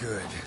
good.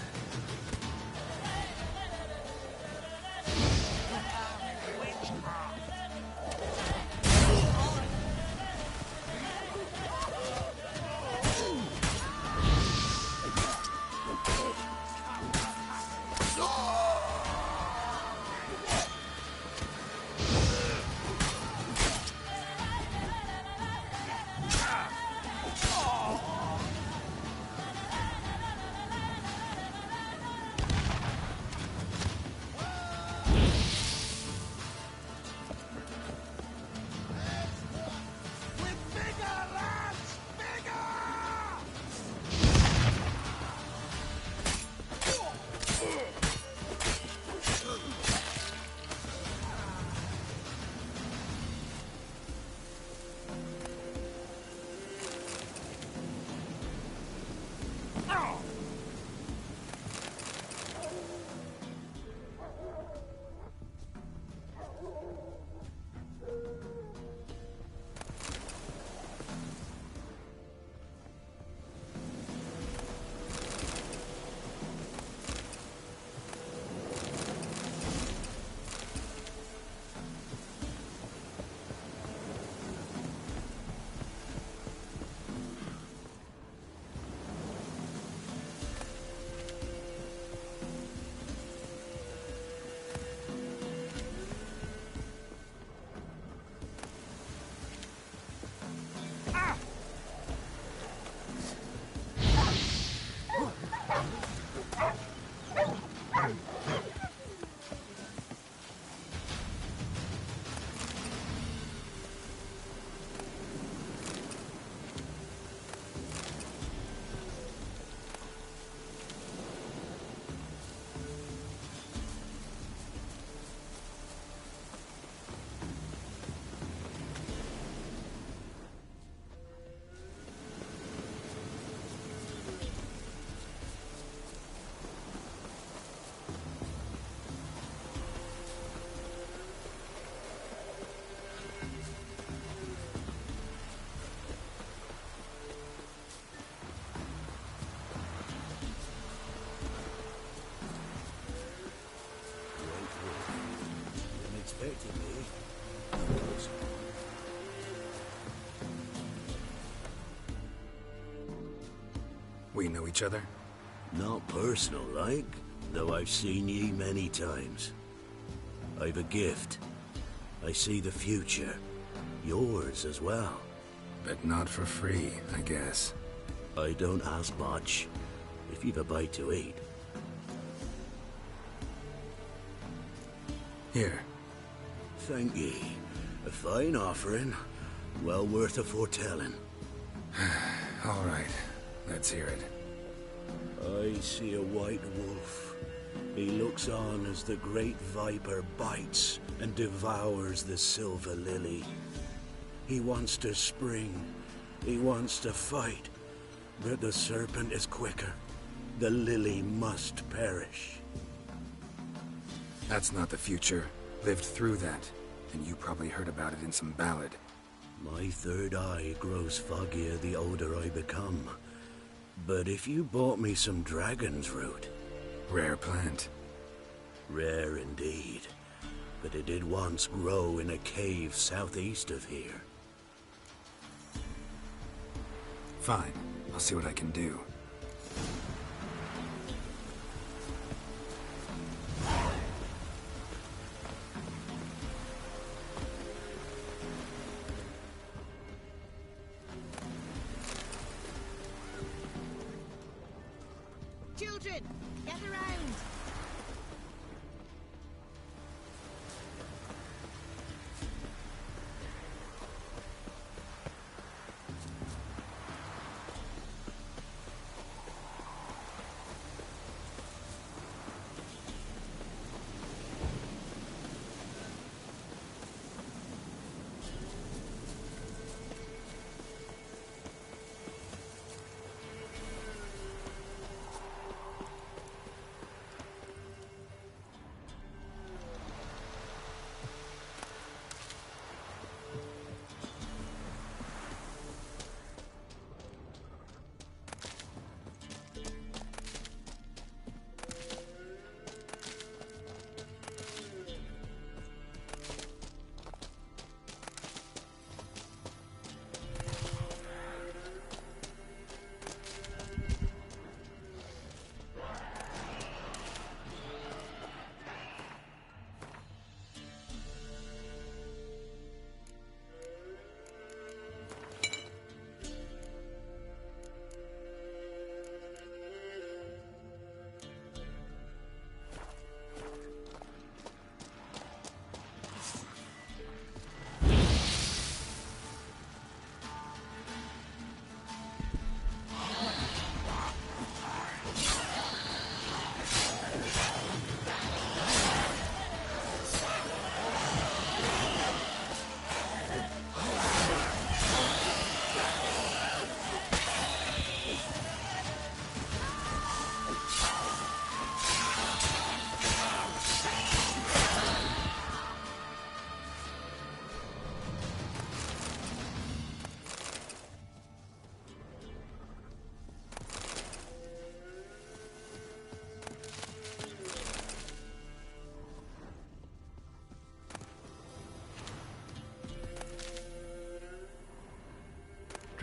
We know each other? Not personal, like, though I've seen ye many times. I've a gift. I see the future. Yours as well. But not for free, I guess. I don't ask much, if you've a bite to eat. Here. Thank ye. A fine offering, well worth a foretelling. All right, let's hear it. I see a white wolf. He looks on as the great viper bites and devours the silver lily. He wants to spring. He wants to fight. But the serpent is quicker. The lily must perish. That's not the future. Lived through that. And you probably heard about it in some ballad. My third eye grows foggier the older I become. But if you bought me some dragon's root... Rare plant. Rare indeed. But it did once grow in a cave southeast of here. Fine. I'll see what I can do. Children, gather round!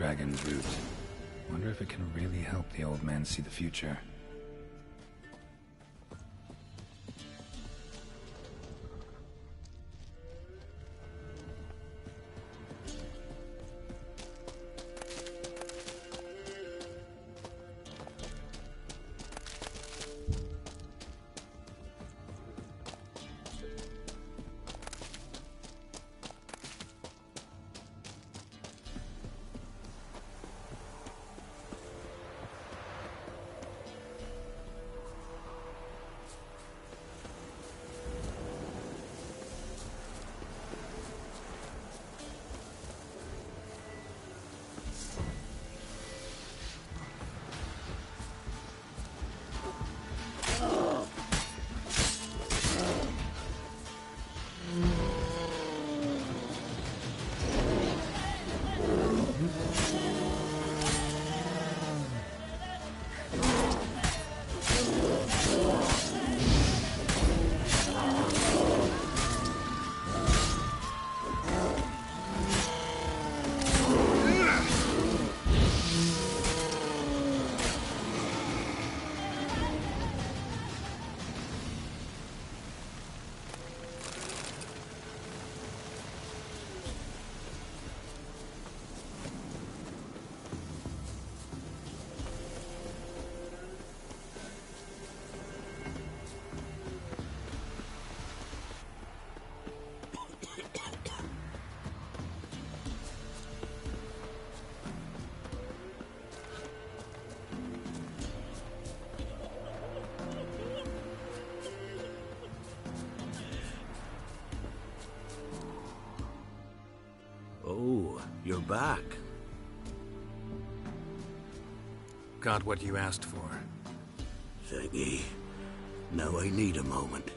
Dragon's root. Wonder if it can really help the old man see the future. Oh, you're back. Got what you asked for. Thanky. Now I need a moment.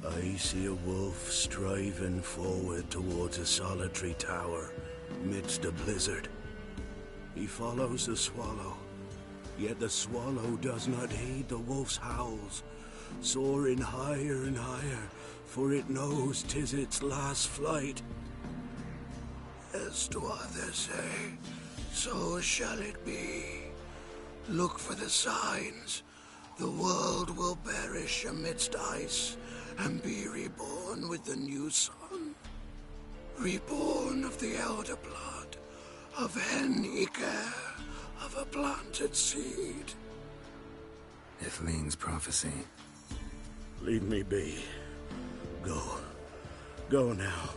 I see a wolf striving forward towards a solitary tower midst a blizzard. He follows the swallow, yet the swallow does not heed the wolf's howls, soaring higher and higher, for it knows 'tis its last flight. As to others say, so shall it be. Look for the signs. The world will perish amidst ice, and be reborn with the new sun. Reborn of the elder blood, of Hen-Iker, of a planted seed. Ithleen's prophecy. Leave me be. Go. Go now.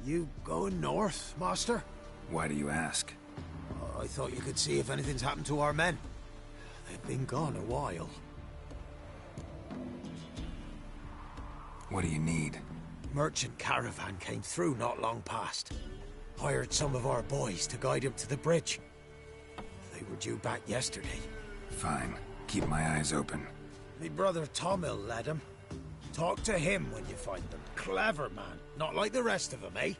You going north, Master? Why do you ask? I thought you could see if anything's happened to our men. They've been gone a while. What do you need? Merchant caravan came through not long past. Hired some of our boys to guide him to the bridge. They were due back yesterday. Fine. Keep my eyes open. Me brother Tomil led him. Talk to him when you find them. Clever man. Not like the rest of them, eh?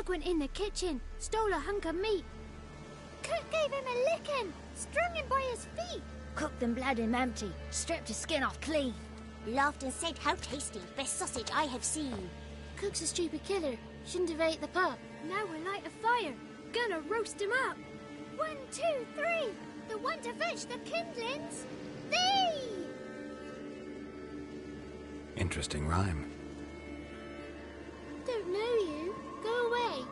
Cook went in the kitchen, stole a hunk of meat. Cook gave him a licking, strung him by his feet. Cooked and bled him empty, stripped his skin off clean. Laughed and said, "How tasty, best sausage I have seen." Cook's a stupid killer, shouldn't have ate the pup. Now we'll light a fire, gonna roast him up. 1, 2, 3, the one to fetch the kindlings, thee! Interesting rhyme. Don't know you, go away.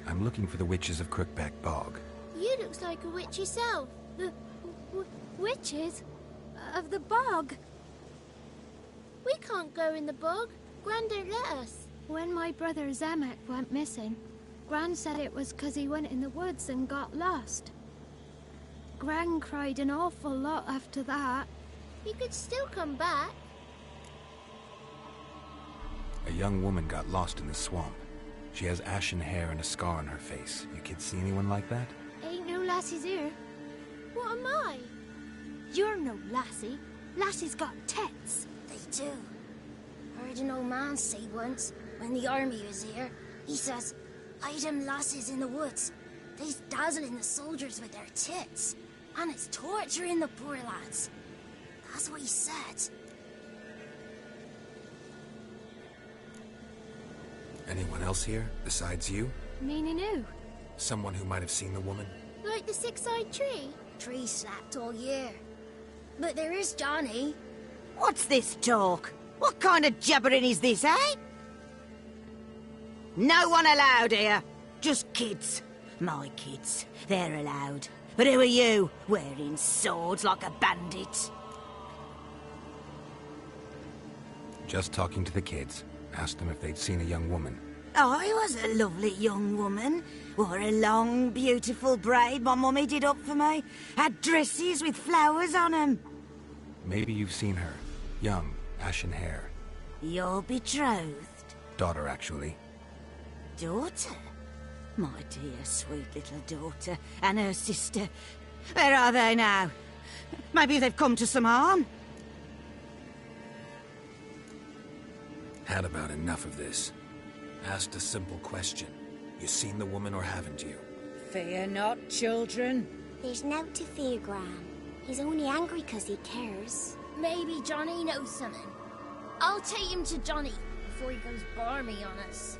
I'm looking for the witches of Crookback Bog. You looks like a witch yourself. The witches of the bog. We can't go in the bog. Gran don't let us. When my brother Zamek went missing, Gran said it was 'cause he went in the woods and got lost. Gran cried an awful lot after that. He could still come back. A young woman got lost in the swamp. She has ashen hair and a scar on her face. You kids see anyone like that? Ain't no lassies here. What am I? You're no lassie. Lassies got tits. They do. Heard an old man say once, when the army was here, he says, "I them lasses in the woods. They's dazzling the soldiers with their tits, and it's torturing the poor lads." That's what he said. Anyone else here, besides you? Meaning who? Someone who might have seen the woman? Like the six-eyed tree? Tree slapped all year. But there is Johnny. What's this talk? What kind of jabbering is this, eh? No one allowed here. Just kids. My kids. They're allowed. But who are you, wearing swords like a bandit? Just talking to the kids. Asked them if they'd seen a young woman. I was a lovely young woman. Wore a long, beautiful braid my mummy did up for me. Had dresses with flowers on 'em. Maybe you've seen her. Young, ashen hair. Your betrothed? Daughter, actually. Daughter? My dear, sweet little daughter. And her sister. Where are they now? Maybe they've come to some harm? Had about enough of this. Asked a simple question. You seen the woman or haven't you? Fear not, children. There's nought to fear, Gran. He's only angry 'cause he cares. Maybe Johnny knows something. I'll take him to Johnny before he goes barmy on us.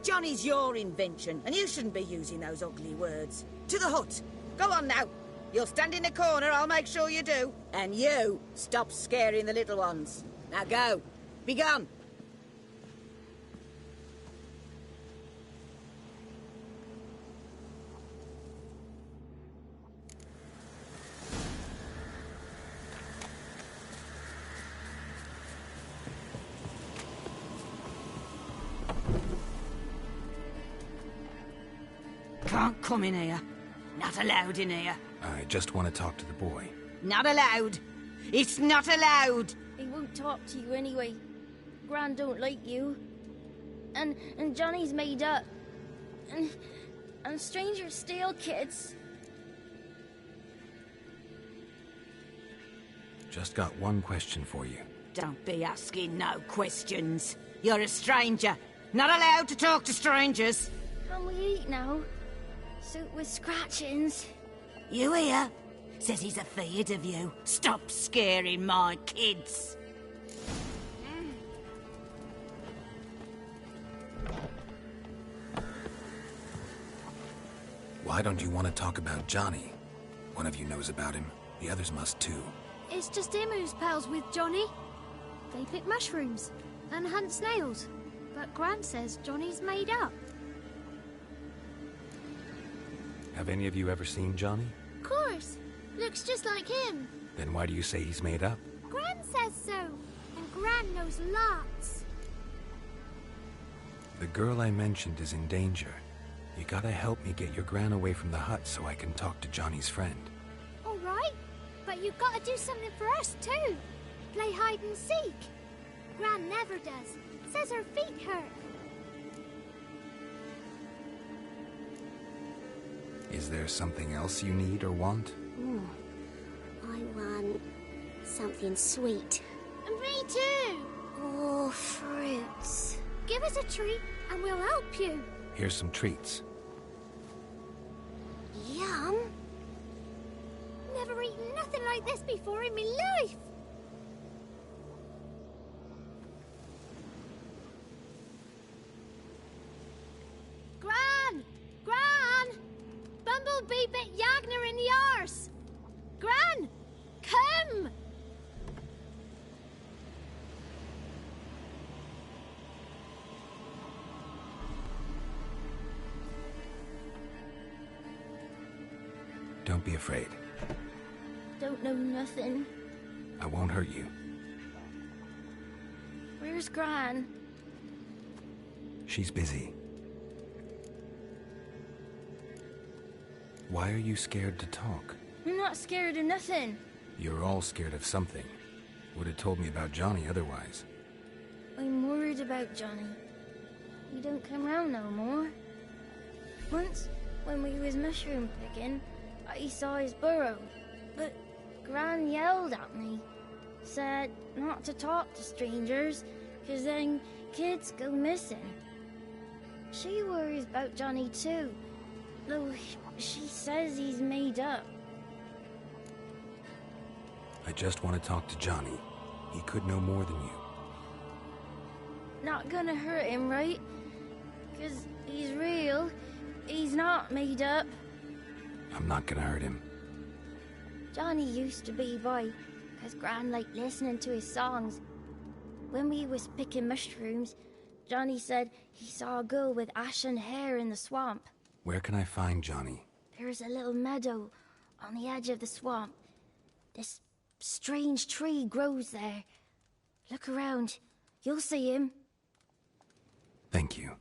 Johnny's your invention, and you shouldn't be using those ugly words. To the hut. Go on now. You'll stand in the corner, I'll make sure you do. And you, stop scaring the little ones. Now go. Be gone. Can't come in here. Not allowed in here. I just want to talk to the boy. Not allowed. It's not allowed. He won't talk to you anyway. Gran don't like you. And Johnny's made up. And strangers steal kids. Just got one question for you. Don't be asking no questions. You're a stranger. Not allowed to talk to strangers. Can we eat now? Soup with scratchings. You hear? Says he's afeard of you. Stop scaring my kids. Why don't you want to talk about Johnny? One of you knows about him. The others must too. It's just him who's pals with Johnny. They pick mushrooms and hunt snails. But Gran says Johnny's made up. Have any of you ever seen Johnny? Of course. Looks just like him. Then why do you say he's made up? Gran says so. And Gran knows lots. The girl I mentioned is in danger. You gotta help me get your gran away from the hut so I can talk to Johnny's friend. All right. But you've got to do something for us too. Play hide and seek. Gran never does. Says her feet hurt. Is there something else you need or want? I want something sweet. And me too. Oh, fruits. Give us a treat and we'll help you. Here's some treats. Yum. Never eaten nothing like this before in my life. Gran! Gran! Bumblebee bit Yagner in the arse. Gran! Come! Don't be afraid. Don't know nothing. I won't hurt you. Where's Gran? She's busy. Why are you scared to talk? I'm not scared of nothing. You're all scared of something. Would have told me about Johnny otherwise. I'm worried about Johnny. He don't come round no more. Once, when we was mushroom picking, I saw his burrow, but Gran yelled at me. Said not to talk to strangers, 'cause then kids go missing. She worries about Johnny too, though she says he's made up. I just want to talk to Johnny. He could know more than you. Not gonna hurt him, right? 'Cause he's real. He's not made up. I'm not gonna hurt him. Johnny used to be boy, 'cause Gran liked listening to his songs. When we was picking mushrooms, Johnny said he saw a girl with ashen hair in the swamp. Where can I find Johnny? There's a little meadow on the edge of the swamp. This strange tree grows there. Look around. You'll see him. Thank you.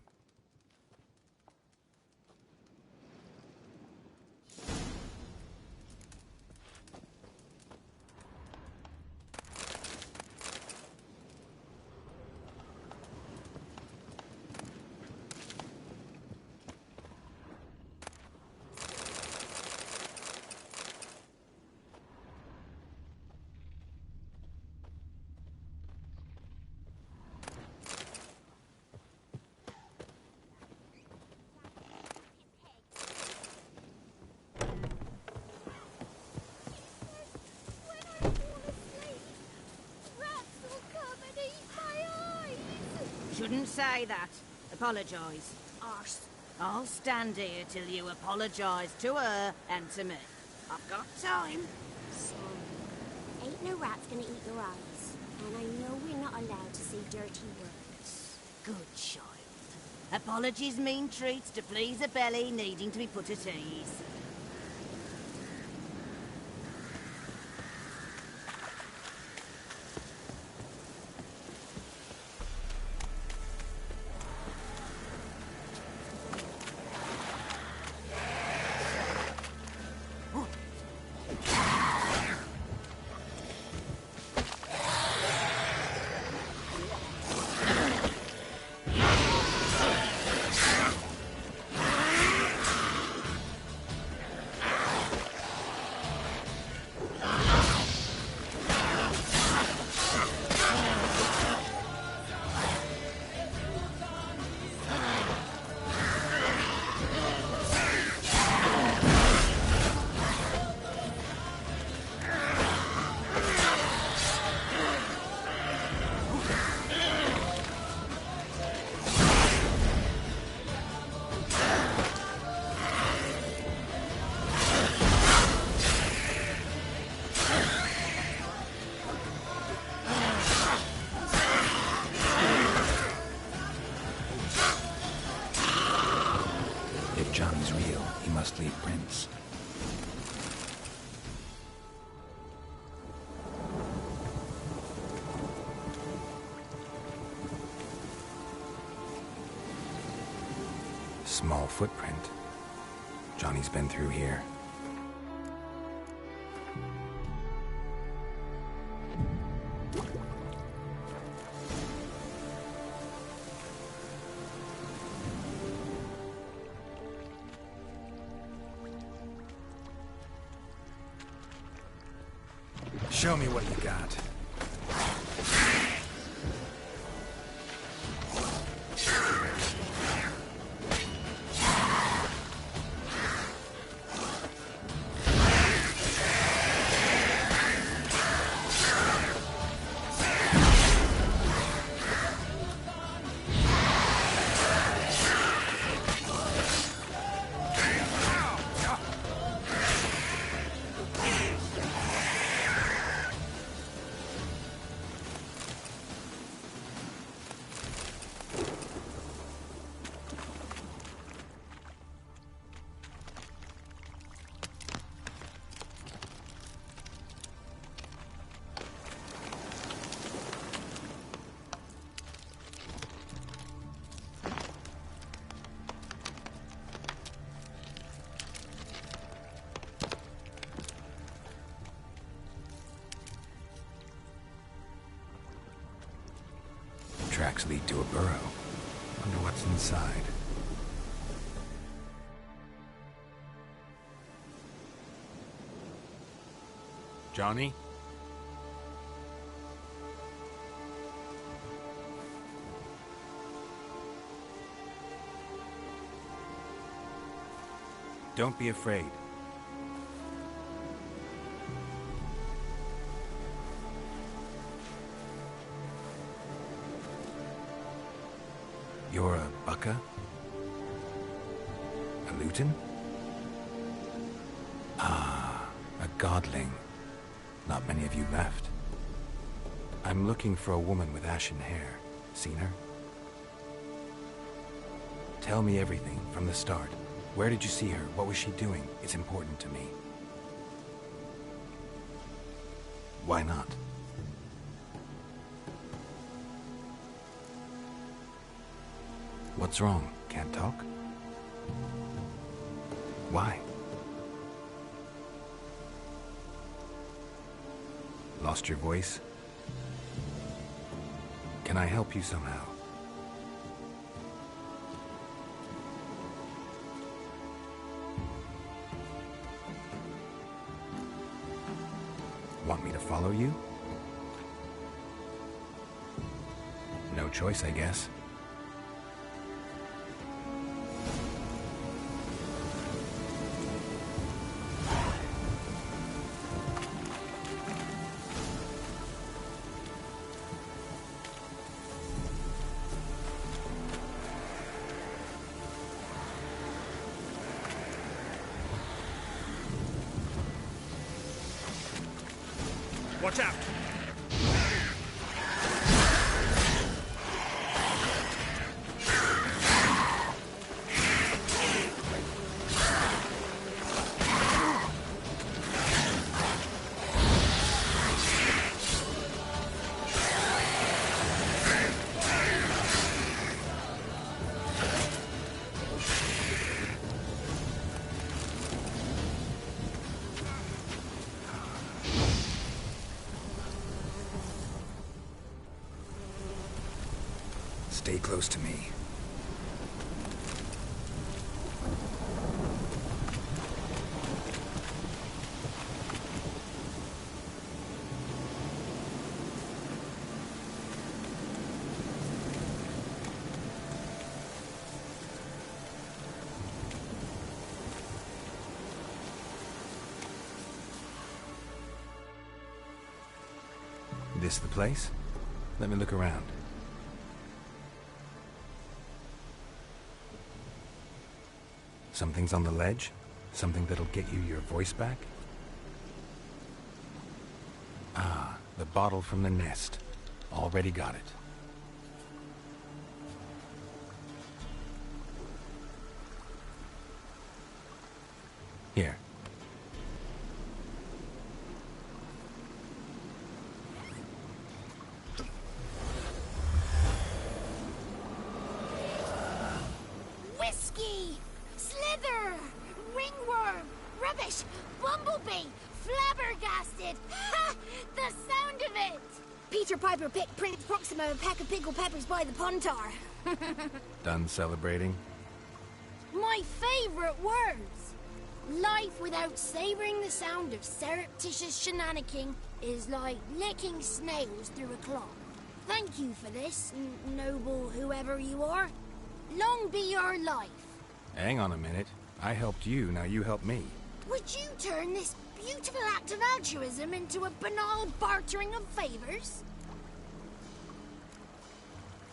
Shouldn't say that. Apologise. Arse. I'll stand here till you apologise to her and to me. I've got time. Sorry. Ain't no rat's gonna eat your eyes. And I know we're not allowed to say dirty words. Good child. Apologies mean treats to please a belly needing to be put at ease. Johnny's real, he must leave prints. Small footprint. Johnny's been through here. Show me what you got. Tracks lead to a burrow. Wonder what's inside. Johnny? Don't be afraid. You're a Bucka? A Luton? Ah, a godling. Not many of you left. I'm looking for a woman with ashen hair. Seen her? Tell me everything from the start. Where did you see her? What was she doing? It's important to me. Why not? What's wrong? Can't talk? Why? Lost your voice? Can I help you somehow? Want me to follow you? No choice, I guess. Watch out! Stay close to me. This the place? Let me look around. Something's on the ledge? Something that'll get you your voice back? Ah, the bottle from the nest. Already got it. Here. Whiskey! Slither! Ringworm! Rubbish! Bumblebee! Flabbergasted! Ha! The sound of it! Peter Piper picked Prince Proxima a pack of pickled peppers by the Pontar. Done celebrating? My favorite words! Life without savoring the sound of surreptitious shenanigans is like licking snails through a cloth. Thank you for this, noble whoever you are. Long be your life. Hang on a minute. I helped you, now you help me. Would you turn this beautiful act of altruism into a banal bartering of favors?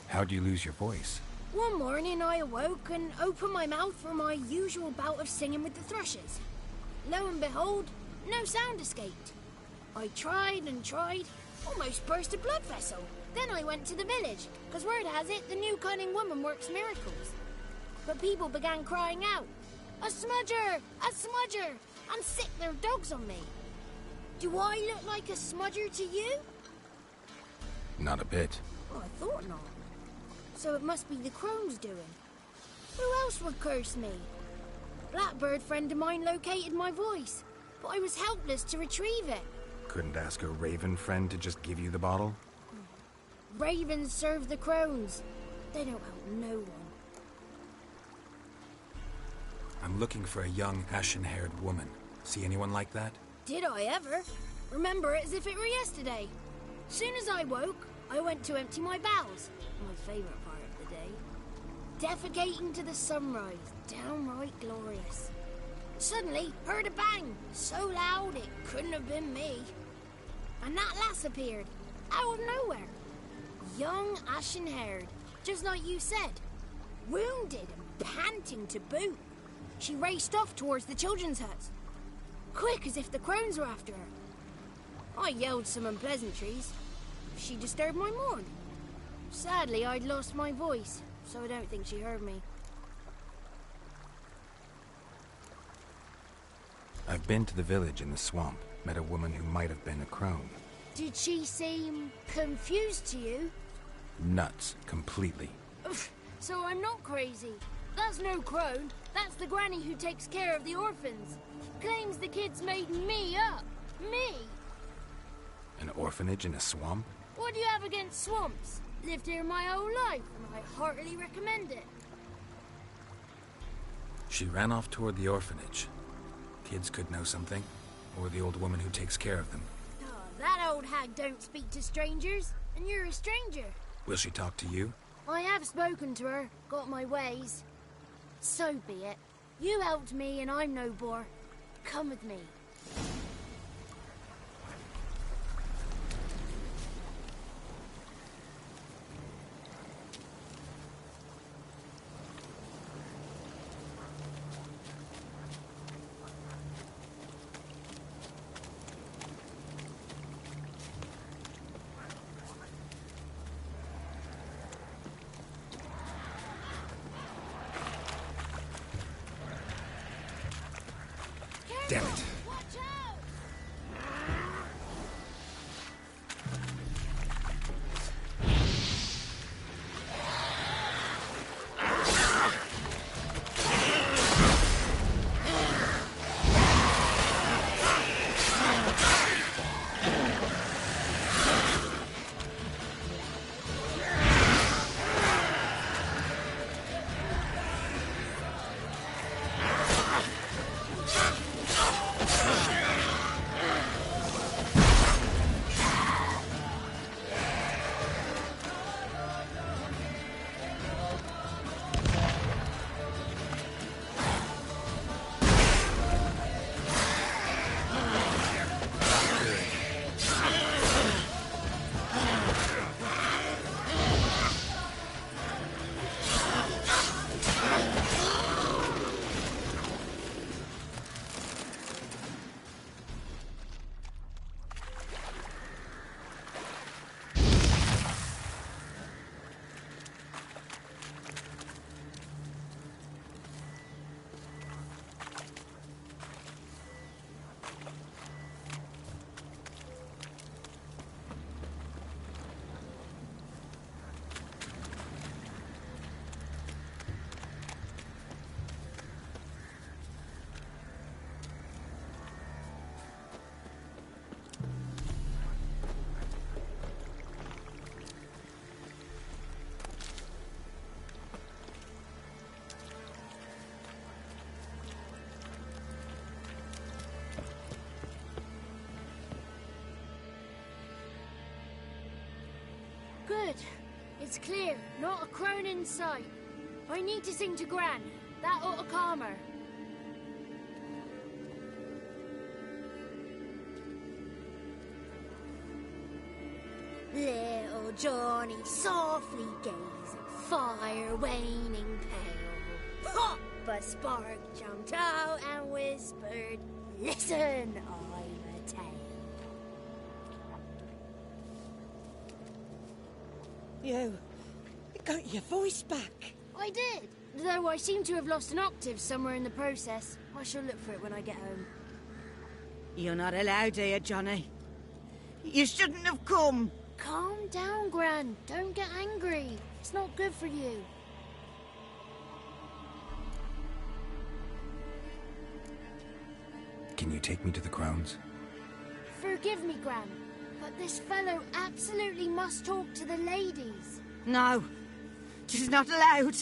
How'd you lose your voice? One morning I awoke and opened my mouth for my usual bout of singing with the thrushes. Lo and behold, no sound escaped. I tried and tried, almost burst a blood vessel. Then I went to the village, because word has it the new cunning woman works miracles. But people began crying out, "A smudger! A smudger!" and sick their dogs on me. Do I look like a smudger to you? Not a bit. Oh, I thought not. So it must be the crone's doing. Who else would curse me? Blackbird friend of mine located my voice, but I was helpless to retrieve it. Couldn't ask a raven friend to just give you the bottle? Ravens serve the crones. They don't help no one. I'm looking for a young, ashen-haired woman. See anyone like that? Did I ever? Remember it as if it were yesterday. Soon as I woke, I went to empty my bowels. My favourite part of the day. Defecating to the sunrise. Downright glorious. Suddenly, heard a bang. So loud it couldn't have been me. And that lass appeared. Out of nowhere. Young, ashen-haired. Just like you said. Wounded and panting to boot. She raced off towards the children's huts. Quick as if the crones were after her. I yelled some unpleasantries. She disturbed my mood. Sadly, I'd lost my voice, so I don't think she heard me. I've been to the village in the swamp. Met a woman who might have been a crone. Did she seem confused to you? Nuts, completely. So I'm not crazy. That's no crone. That's the granny who takes care of the orphans. Claims the kids made me up. Me! An orphanage in a swamp? What do you have against swamps? Lived here my whole life, and I heartily recommend it. She ran off toward the orphanage. Kids could know something. Or the old woman who takes care of them. Oh, that old hag don't speak to strangers, and you're a stranger. Will she talk to you? I have spoken to her, got my ways. So be it. You helped me, and I'm no bore. Come with me. Damn it. Watch out! Good. It's clear. Not a crone in sight. I need to sing to Gran. That ought to calm her. Little Johnny softly gazed at fire waning pale. Pop! A spark jumped out and whispered, "Listen, I'm a tale." You got your voice back. I did. Though I seem to have lost an octave somewhere in the process. I shall look for it when I get home. You're not allowed here, Johnny. You shouldn't have come. Calm down, Gran. Don't get angry. It's not good for you. Can you take me to the grounds? Forgive me, Gran, but this fellow absolutely must talk to the ladies. No, she's not allowed.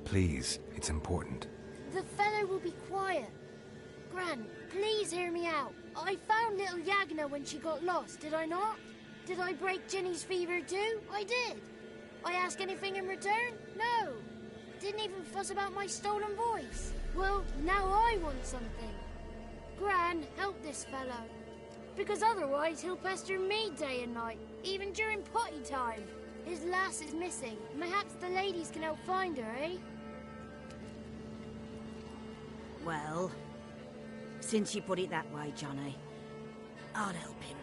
Please, it's important. The fellow will be quiet. Gran, please hear me out. I found little Yagna when she got lost, did I not? Did I break Ginny's fever too? I did. I ask anything in return? No. Didn't even fuss about my stolen voice. Well, now I want something. Gran, help this fellow. Because otherwise he'll pester me day and night, even during potty time. His lass is missing. Perhaps the ladies can help find her, eh? Well, since you put it that way, Johnny, I'll help him.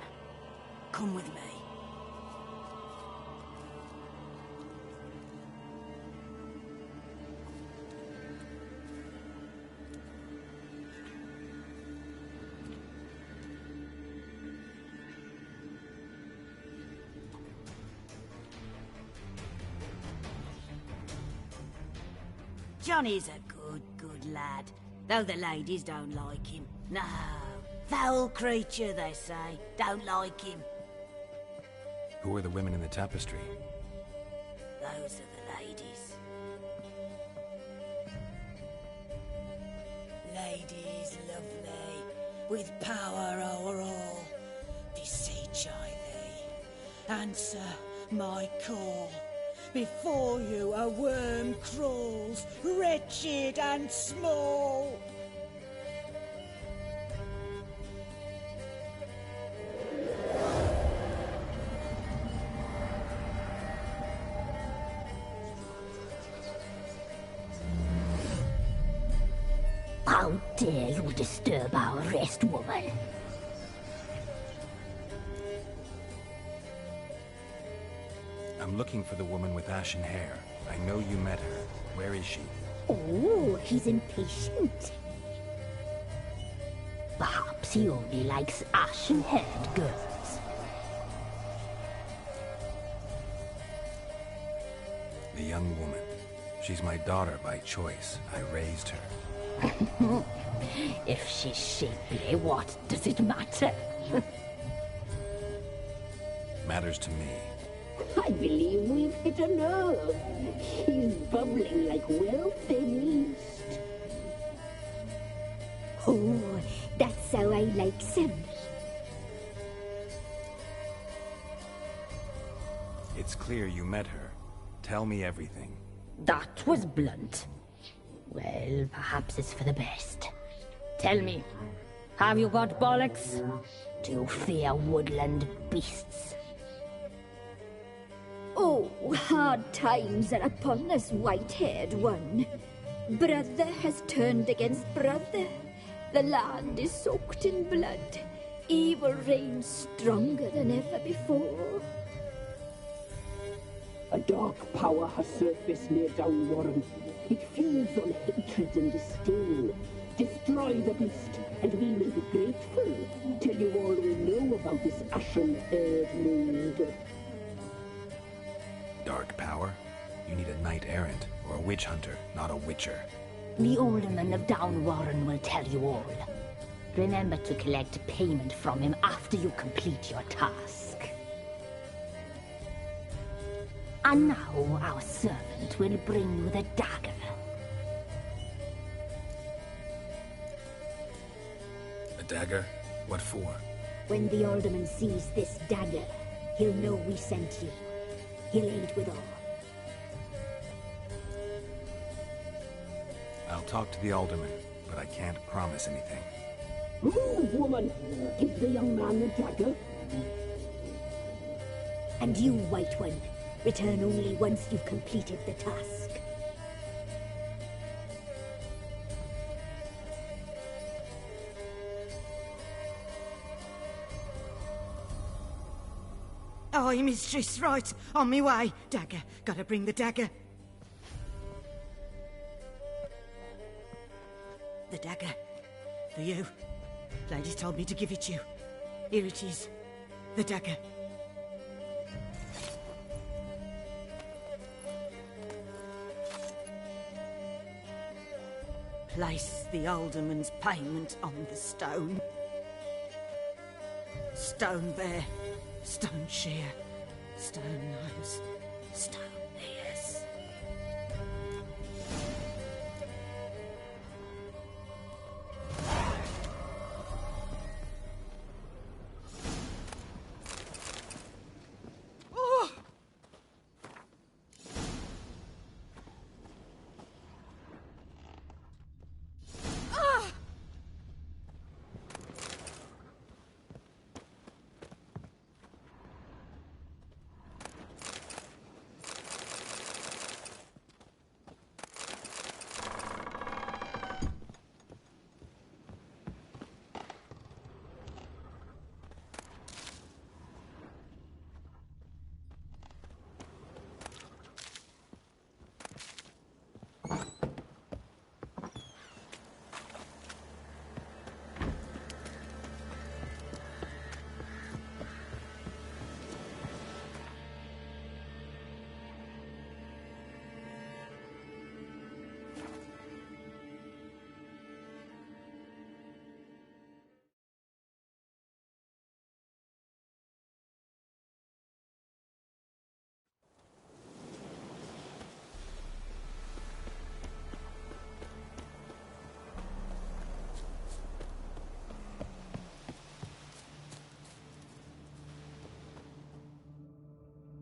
Come with me. Johnny's a good lad, though the ladies don't like him. No, foul creature, they say. Don't like him. Who are the women in the tapestry? Those are the ladies. Ladies lovely, with power o'er all. Beseech I thee, answer my call. Before you a worm crawls, wretched and small. How dare you disturb our rest, woman? I'm looking for the woman with ashen hair. I know you met her. Where is she? Oh, he's impatient. Perhaps he only likes ashen-haired girls. The young woman. She's my daughter by choice. I raised her. If she's shapely, what does it matter? Matters to me. I believe we've hit a nerve. He's bubbling like well-fed yeast. Oh, that's how I like him. It's clear you met her. Tell me everything. That was blunt. Well, perhaps it's for the best. Tell me, have you got bollocks? Do you fear woodland beasts? Oh, hard times are upon us, white-haired one. Brother has turned against brother. The land is soaked in blood. Evil reigns stronger than ever before. A dark power has surfaced near Down Warren. It feeds on hatred and disdain. Destroy the beast, and we will be grateful. Tell you all we know about this ashen-haired maid. Dark power? You need a knight-errant or a witch hunter, not a witcher. The alderman of Down Warren will tell you all. Remember to collect payment from him after you complete your task. And now our servant will bring you the dagger. A dagger? What for? When the alderman sees this dagger, He'll know we sent you. He'll aid with all. I'll talk to the alderman, but I can't promise anything. Move, woman! Give the young man the dagger. And you, White One, return only once you've completed the task. Aye, mistress, right. On me way. Dagger. Gotta bring the dagger. The dagger. For you. Ladies told me to give it you. Here it is. The dagger. Place the alderman's payment on the stone. Stone bear. Stone shear, stone knives, stone ears. Oh! Ah!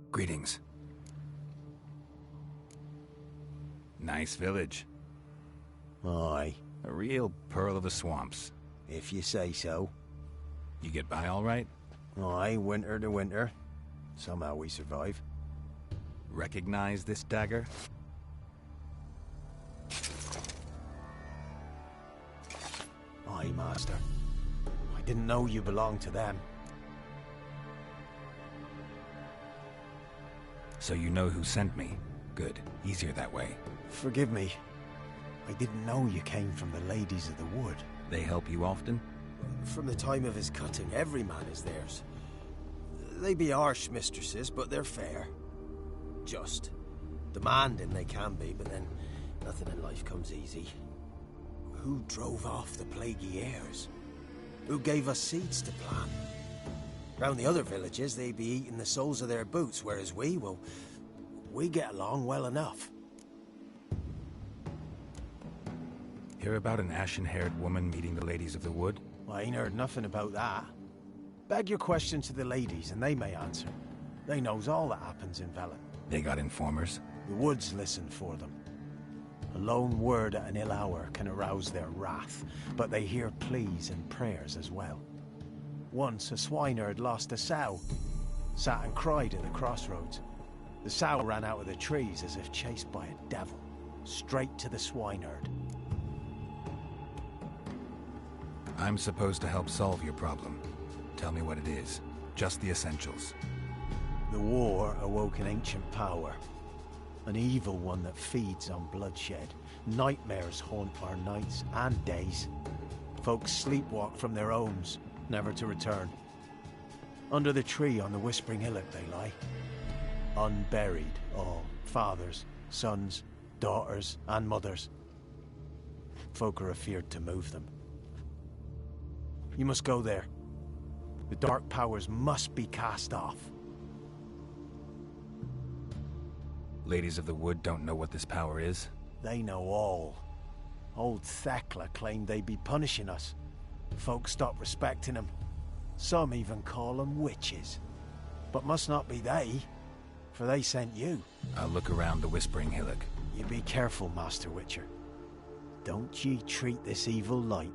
Greetings. Nice village. Aye. A real pearl of the swamps. If you say so. You get by all right? Aye, winter to winter. Somehow we survive. Recognize this dagger? Aye, master. I didn't know you belonged to them. So you know who sent me. Good. Easier that way. Forgive me. I didn't know you came from the Ladies of the Wood. They help you often? From the time of his cutting, every man is theirs. They be harsh mistresses, but they're fair. Just. Demanding they can be, but then nothing in life comes easy. Who drove off the plaguey heirs? Who gave us seeds to plant? Round the other villages, they be eating the soles of their boots, whereas we, well, we get along well enough. Hear about an ashen-haired woman meeting the Ladies of the Wood? I ain't heard nothing about that. Beg your question to the ladies, and they may answer. They knows all that happens in Velen. They got informers? The woods listen for them. A lone word at an ill hour can arouse their wrath, but they hear pleas and prayers as well. Once a swineherd lost a sow, sat and cried at the crossroads. The sow ran out of the trees as if chased by a devil, straight to the swineherd. I'm supposed to help solve your problem. Tell me what it is. Just the essentials. The war awoke an ancient power. An evil one that feeds on bloodshed. Nightmares haunt our nights and days. Folks sleepwalk from their homes, never to return. Under the tree on the Whispering Hillock they lie. Unburied, all. Fathers, sons, daughters, and mothers. Folk are afeard to move them. You must go there. The dark powers must be cast off. Ladies of the Wood don't know what this power is? They know all. Old Thekla claimed they'd be punishing us. Folks stopped respecting them. Some even call them witches. But must not be they, for they sent you. I'll look around the Whispering Hillock. You be careful, Master Witcher. Don't ye treat this evil light.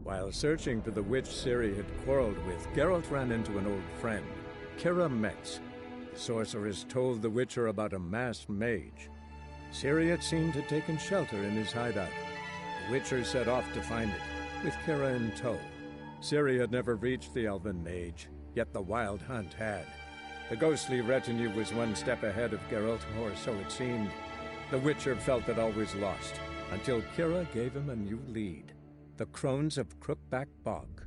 While searching for the witch Ciri had quarreled with, Geralt ran into an old friend, Kira Metz. The sorceress told the Witcher about a masked mage. Ciri, it seemed, had taken shelter in his hideout. The Witcher set off to find it, with Kira in tow. Ciri had never reached the elven mage, yet the Wild Hunt had. The ghostly retinue was one step ahead of Geralt, or so it seemed. The Witcher felt that all was lost, until Kira gave him a new lead. The Crones of Crookback Bog.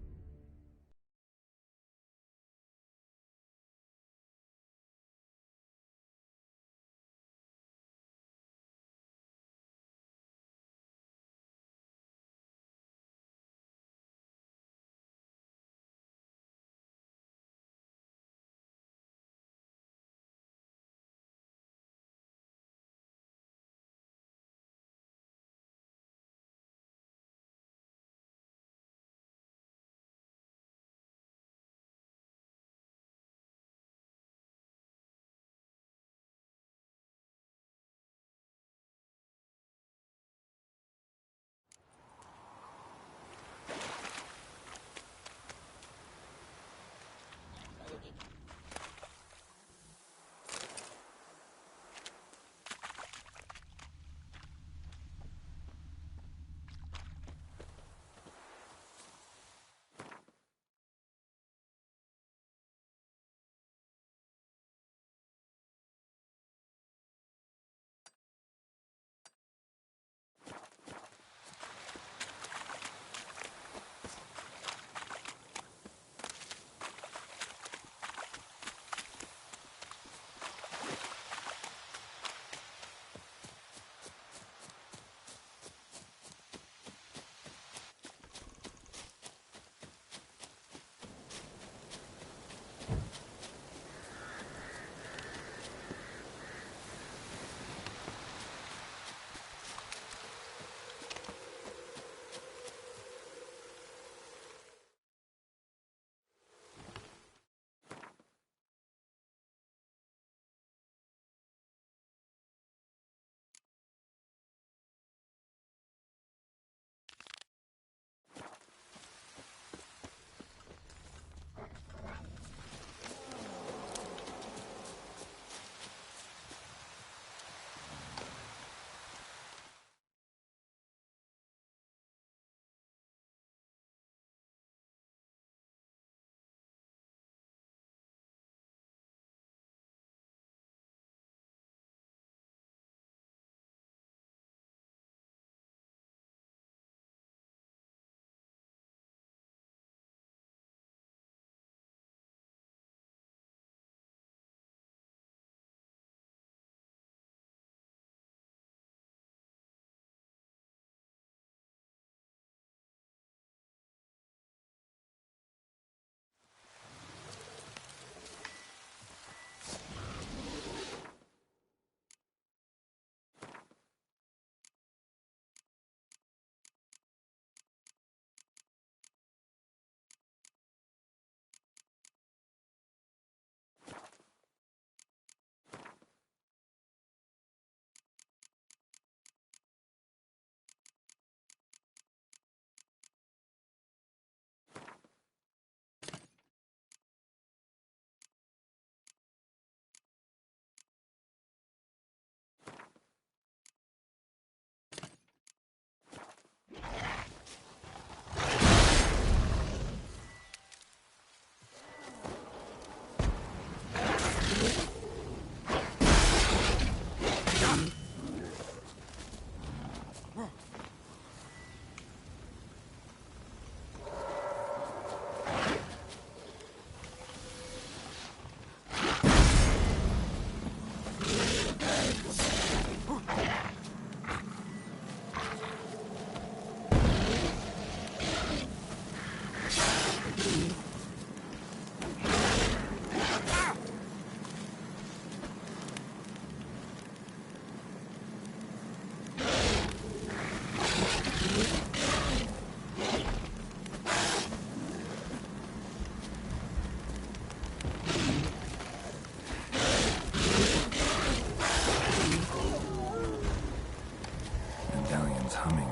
coming.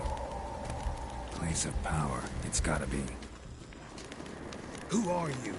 Place of power. It's gotta be. Who are you?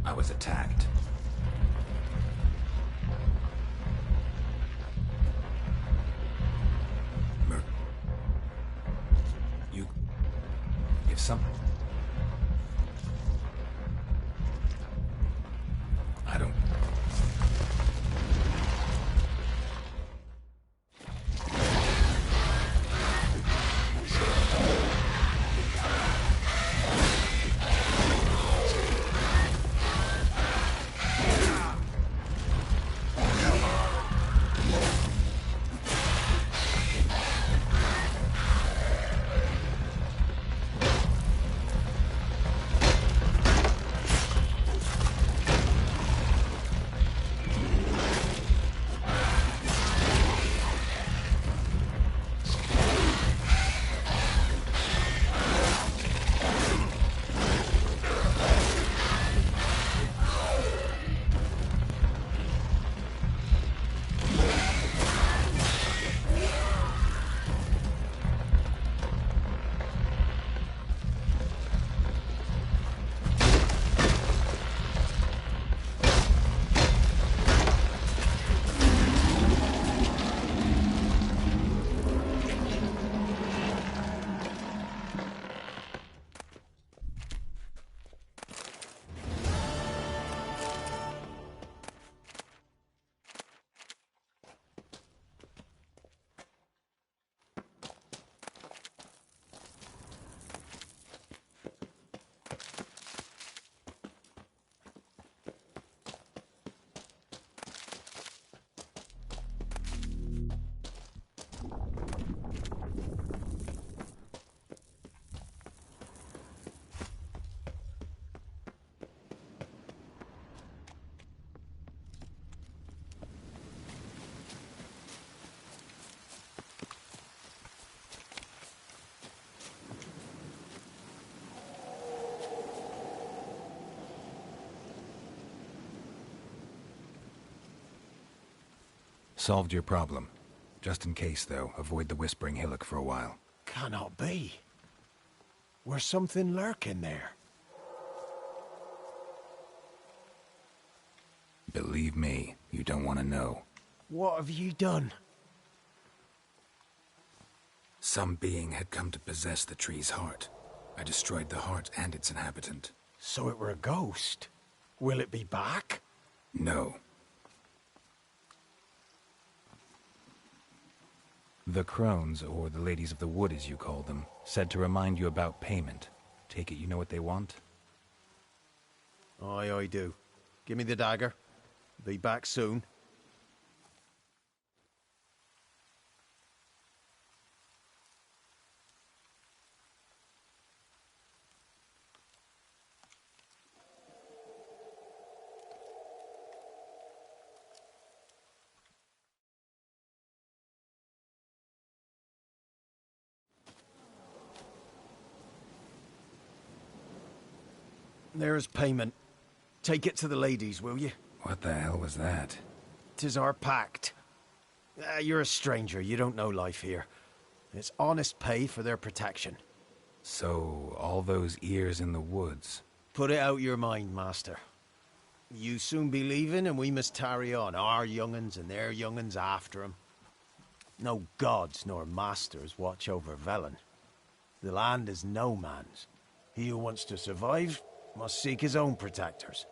I was attacked. You... If some... I don't... Solved your problem. Just in case, though, avoid the Whispering Hillock for a while. Cannot be. Where's something lurking there? Believe me, you don't want to know. What have you done? Some being had come to possess the tree's heart. I destroyed the heart and its inhabitant. So it were a ghost. Will it be back? No. The crones, or the ladies of the wood as you call them, said to remind you about payment. Take it you know what they want? Aye, I do. Give me the dagger. Be back soon. There's payment. Take it to the ladies, will you? What the hell was that? 'Tis our pact. You're a stranger, you don't know life here. It's honest pay for their protection. So, all those ears in the woods. Put it out your mind, master. You soon be leaving and we must tarry on, our young'uns and their young'uns after 'em. No gods nor masters watch over Velen. The land is no man's. He who wants to survive must seek his own protectors.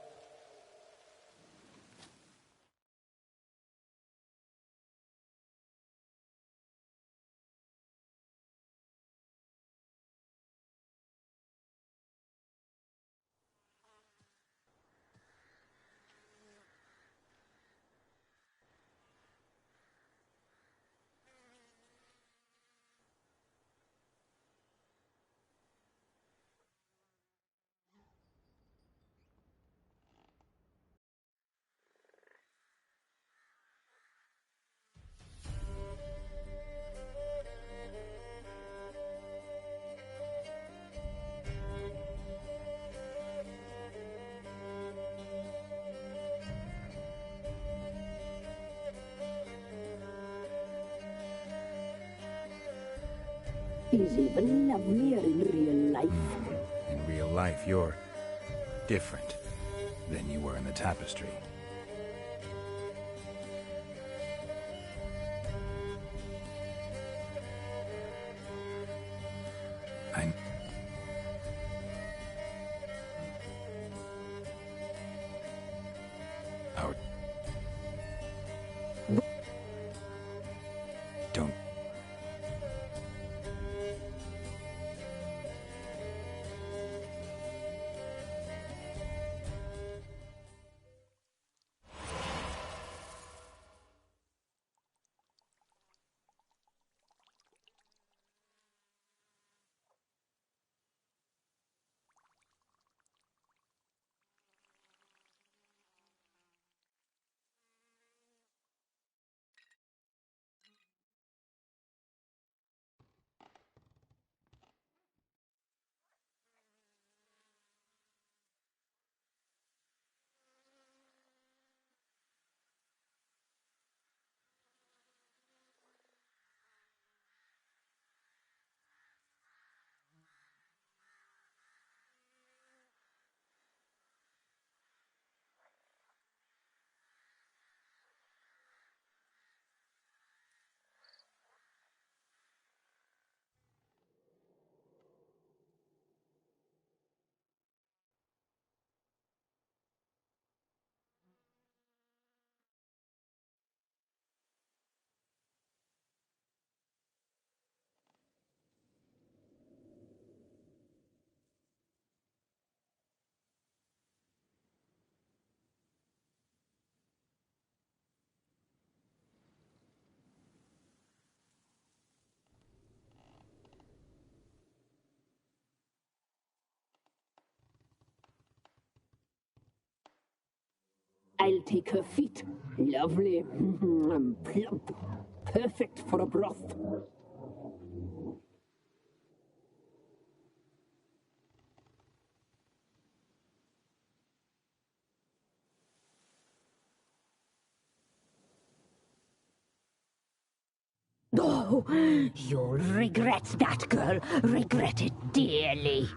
He's even lovelier in real life. In real life, you're different than you were in the tapestry. Our... Don't... I'll take her feet. Lovely. Plump. Perfect for a broth. Oh, you'll regret that, girl. Regret it dearly.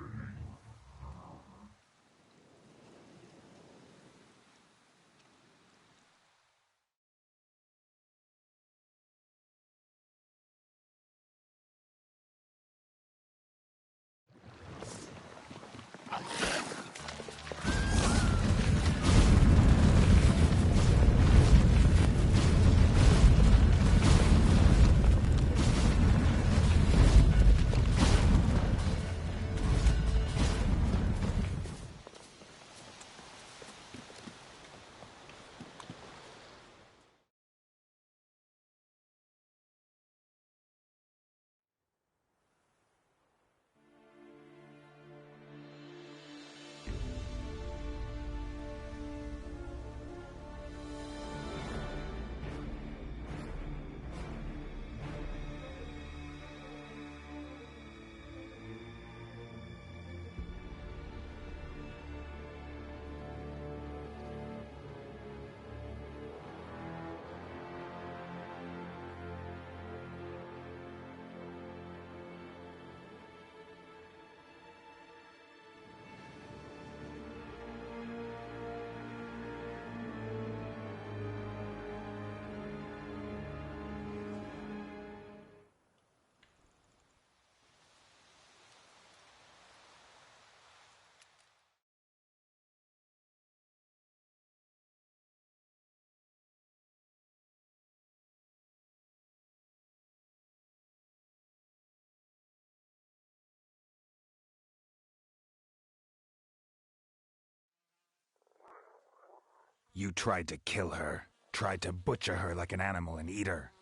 You tried to kill her. Tried to butcher her like an animal and eat her.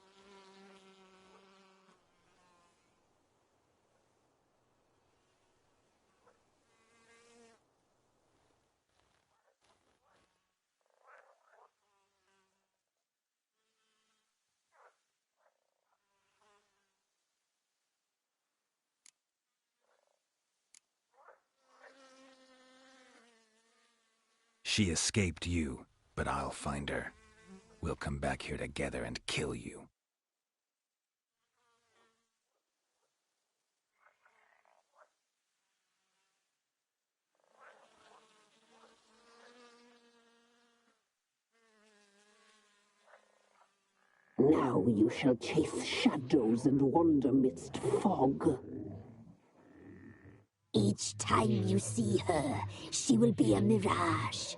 She escaped you, but I'll find her. We'll come back here together and kill you. Now you shall chase shadows and wander midst fog. Each time you see her, she will be a mirage.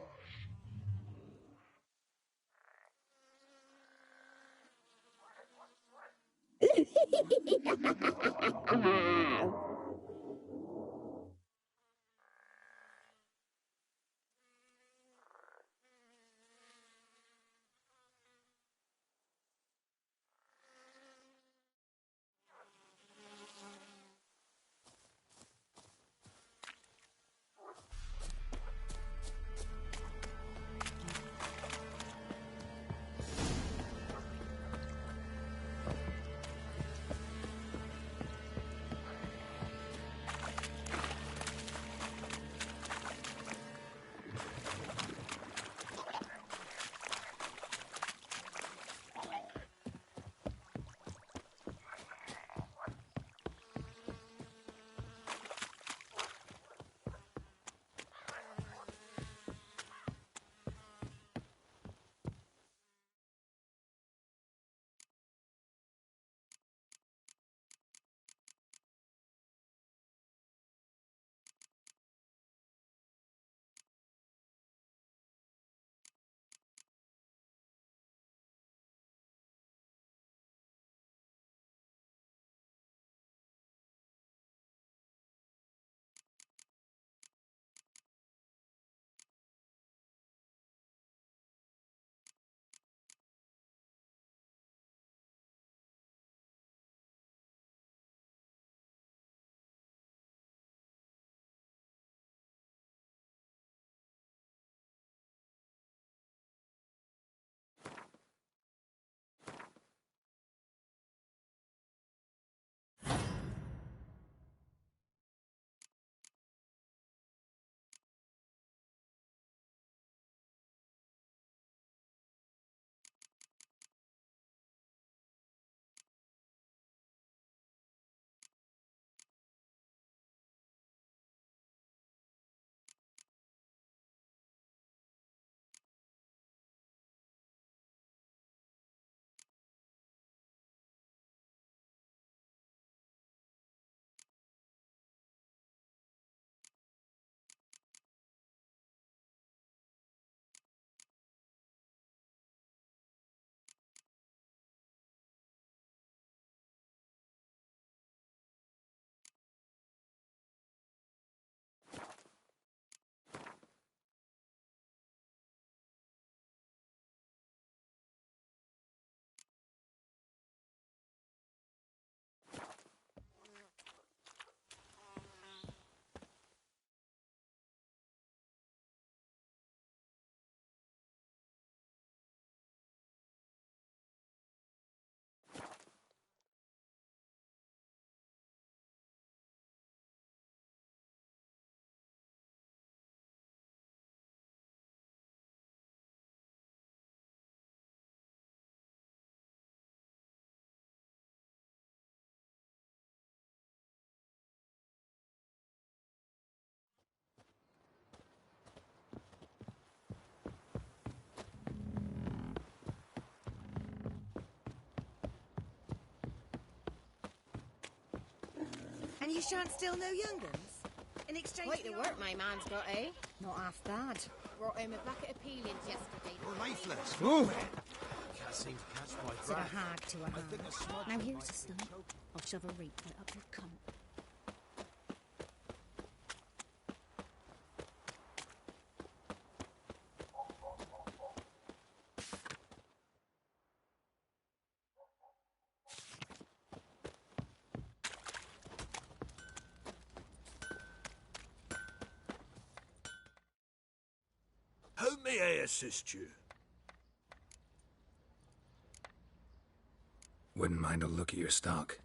And you shan't steal no young guns? In exchange Quite the for work my man's got, eh? Not half bad. Brought home a bucket of peelings yesterday. Lifeless. Ooh. Can't seem to catch my Said a breath. hag to a hag. Now here's a stone. I'll shove a reap right up your cunt. May I assist you? Wouldn't mind a look at your stock.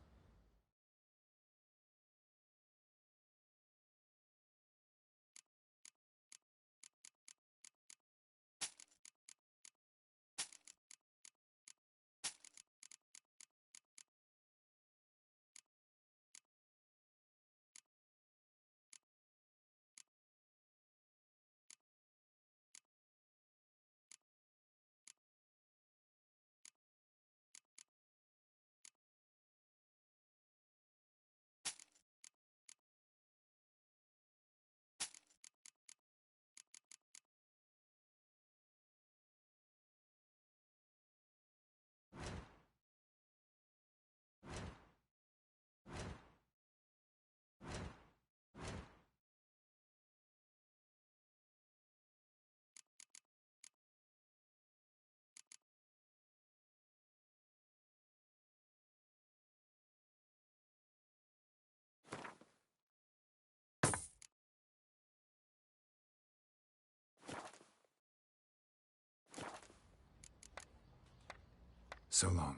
So long.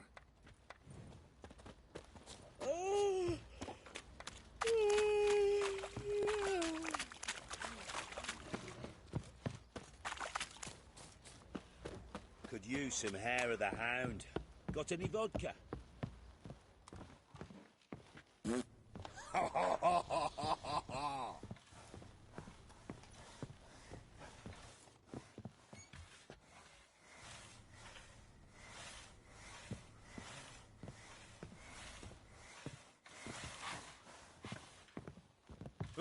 Could use some hair of the hound. Got any vodka?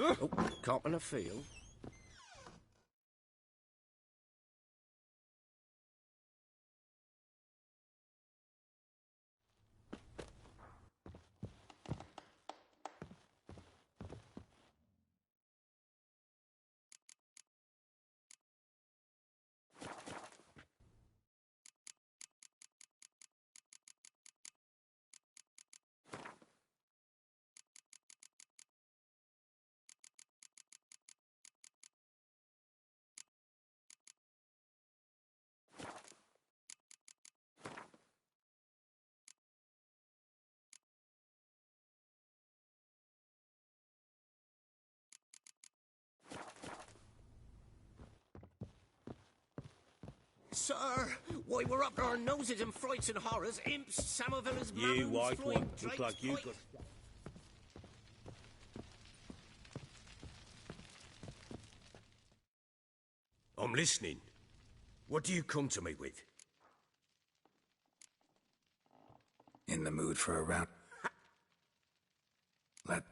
Oh, copping a feel. Sir, why we're up to our noses in frights and horrors, imps, Samovillas, You mammons, white flying one, look drakes, like you pikes. got... I'm listening. What do you come to me with? In the mood for a round? Let...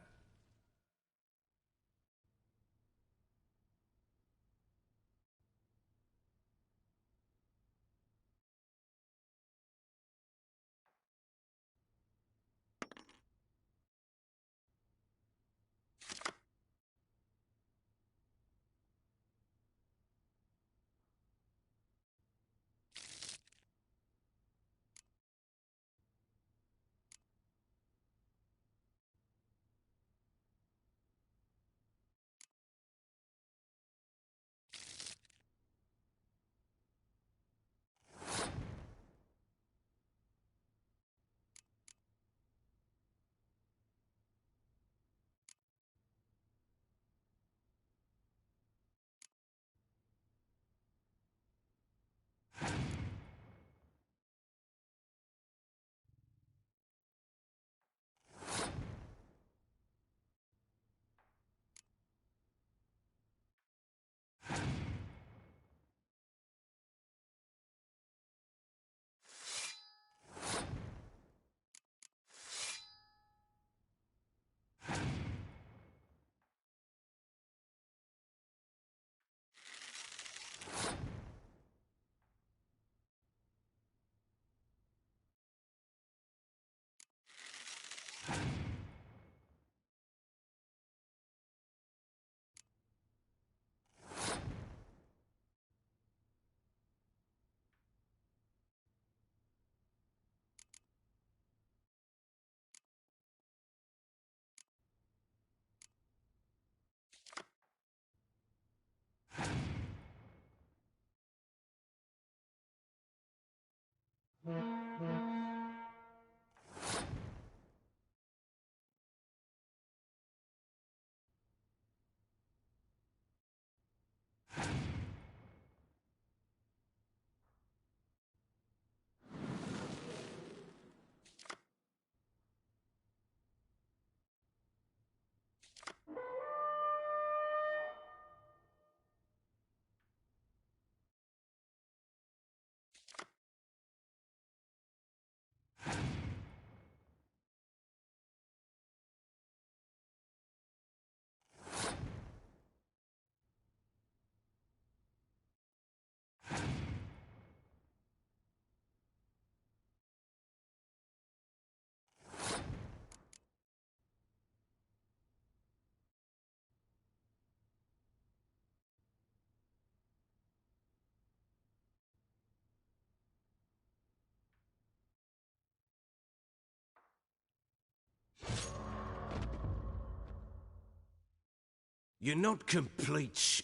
You're not complete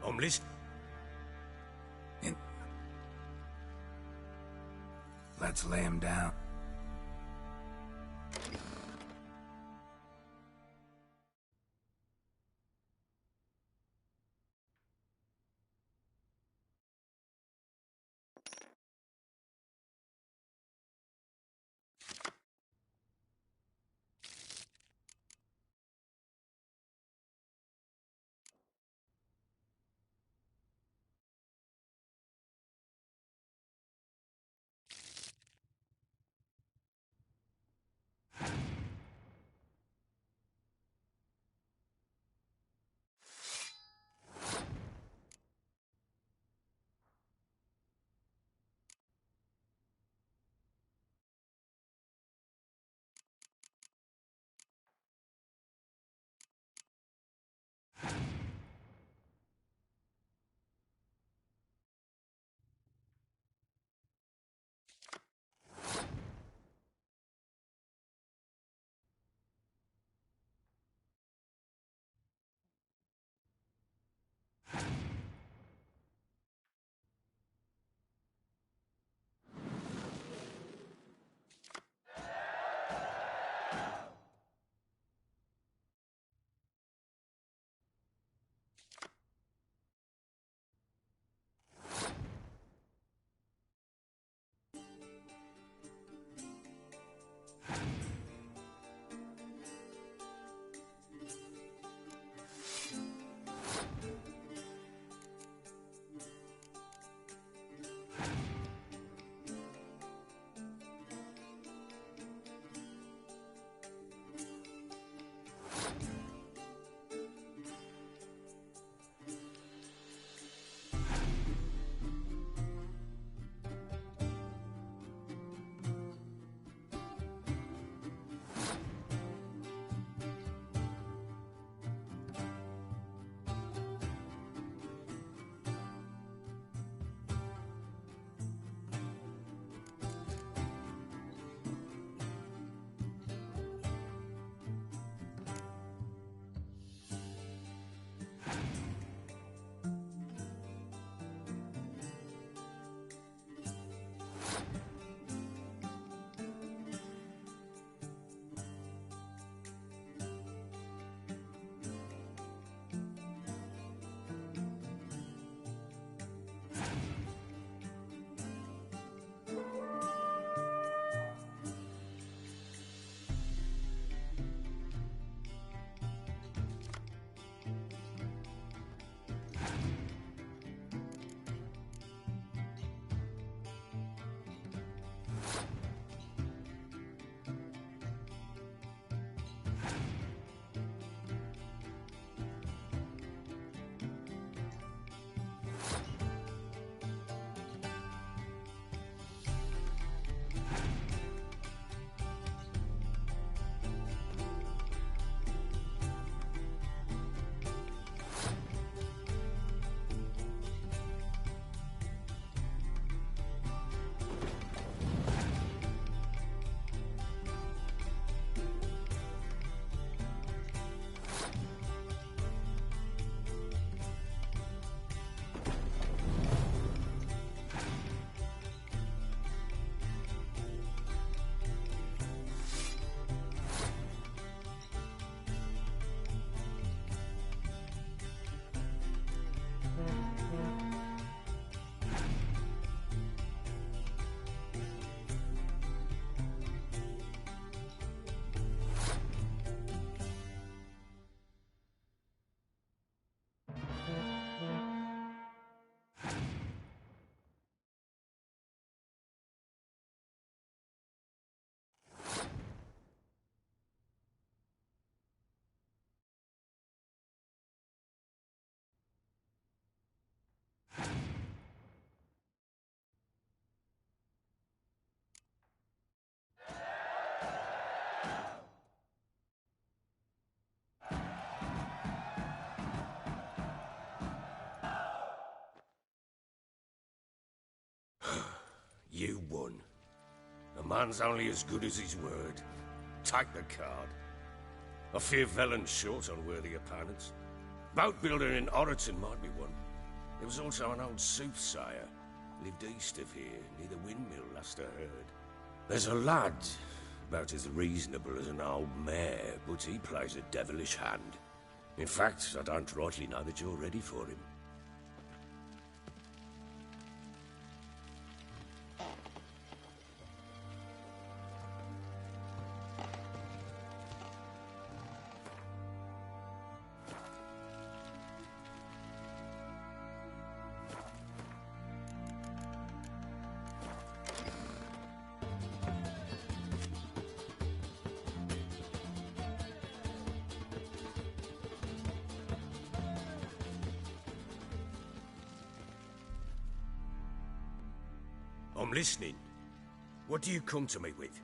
I'm listening. Let's lay him down. You won. A man's only as good as his word. Take the card. I fear Velen's short on worthy opponents. Boat builder in Oroton might be one. There was also an old soothsayer. Lived east of here, near the windmill, last I heard. There's a lad, about as reasonable as an old mare, but he plays a devilish hand. In fact, I don't rightly know that you're ready for him. I'm listening. What do you come to me with?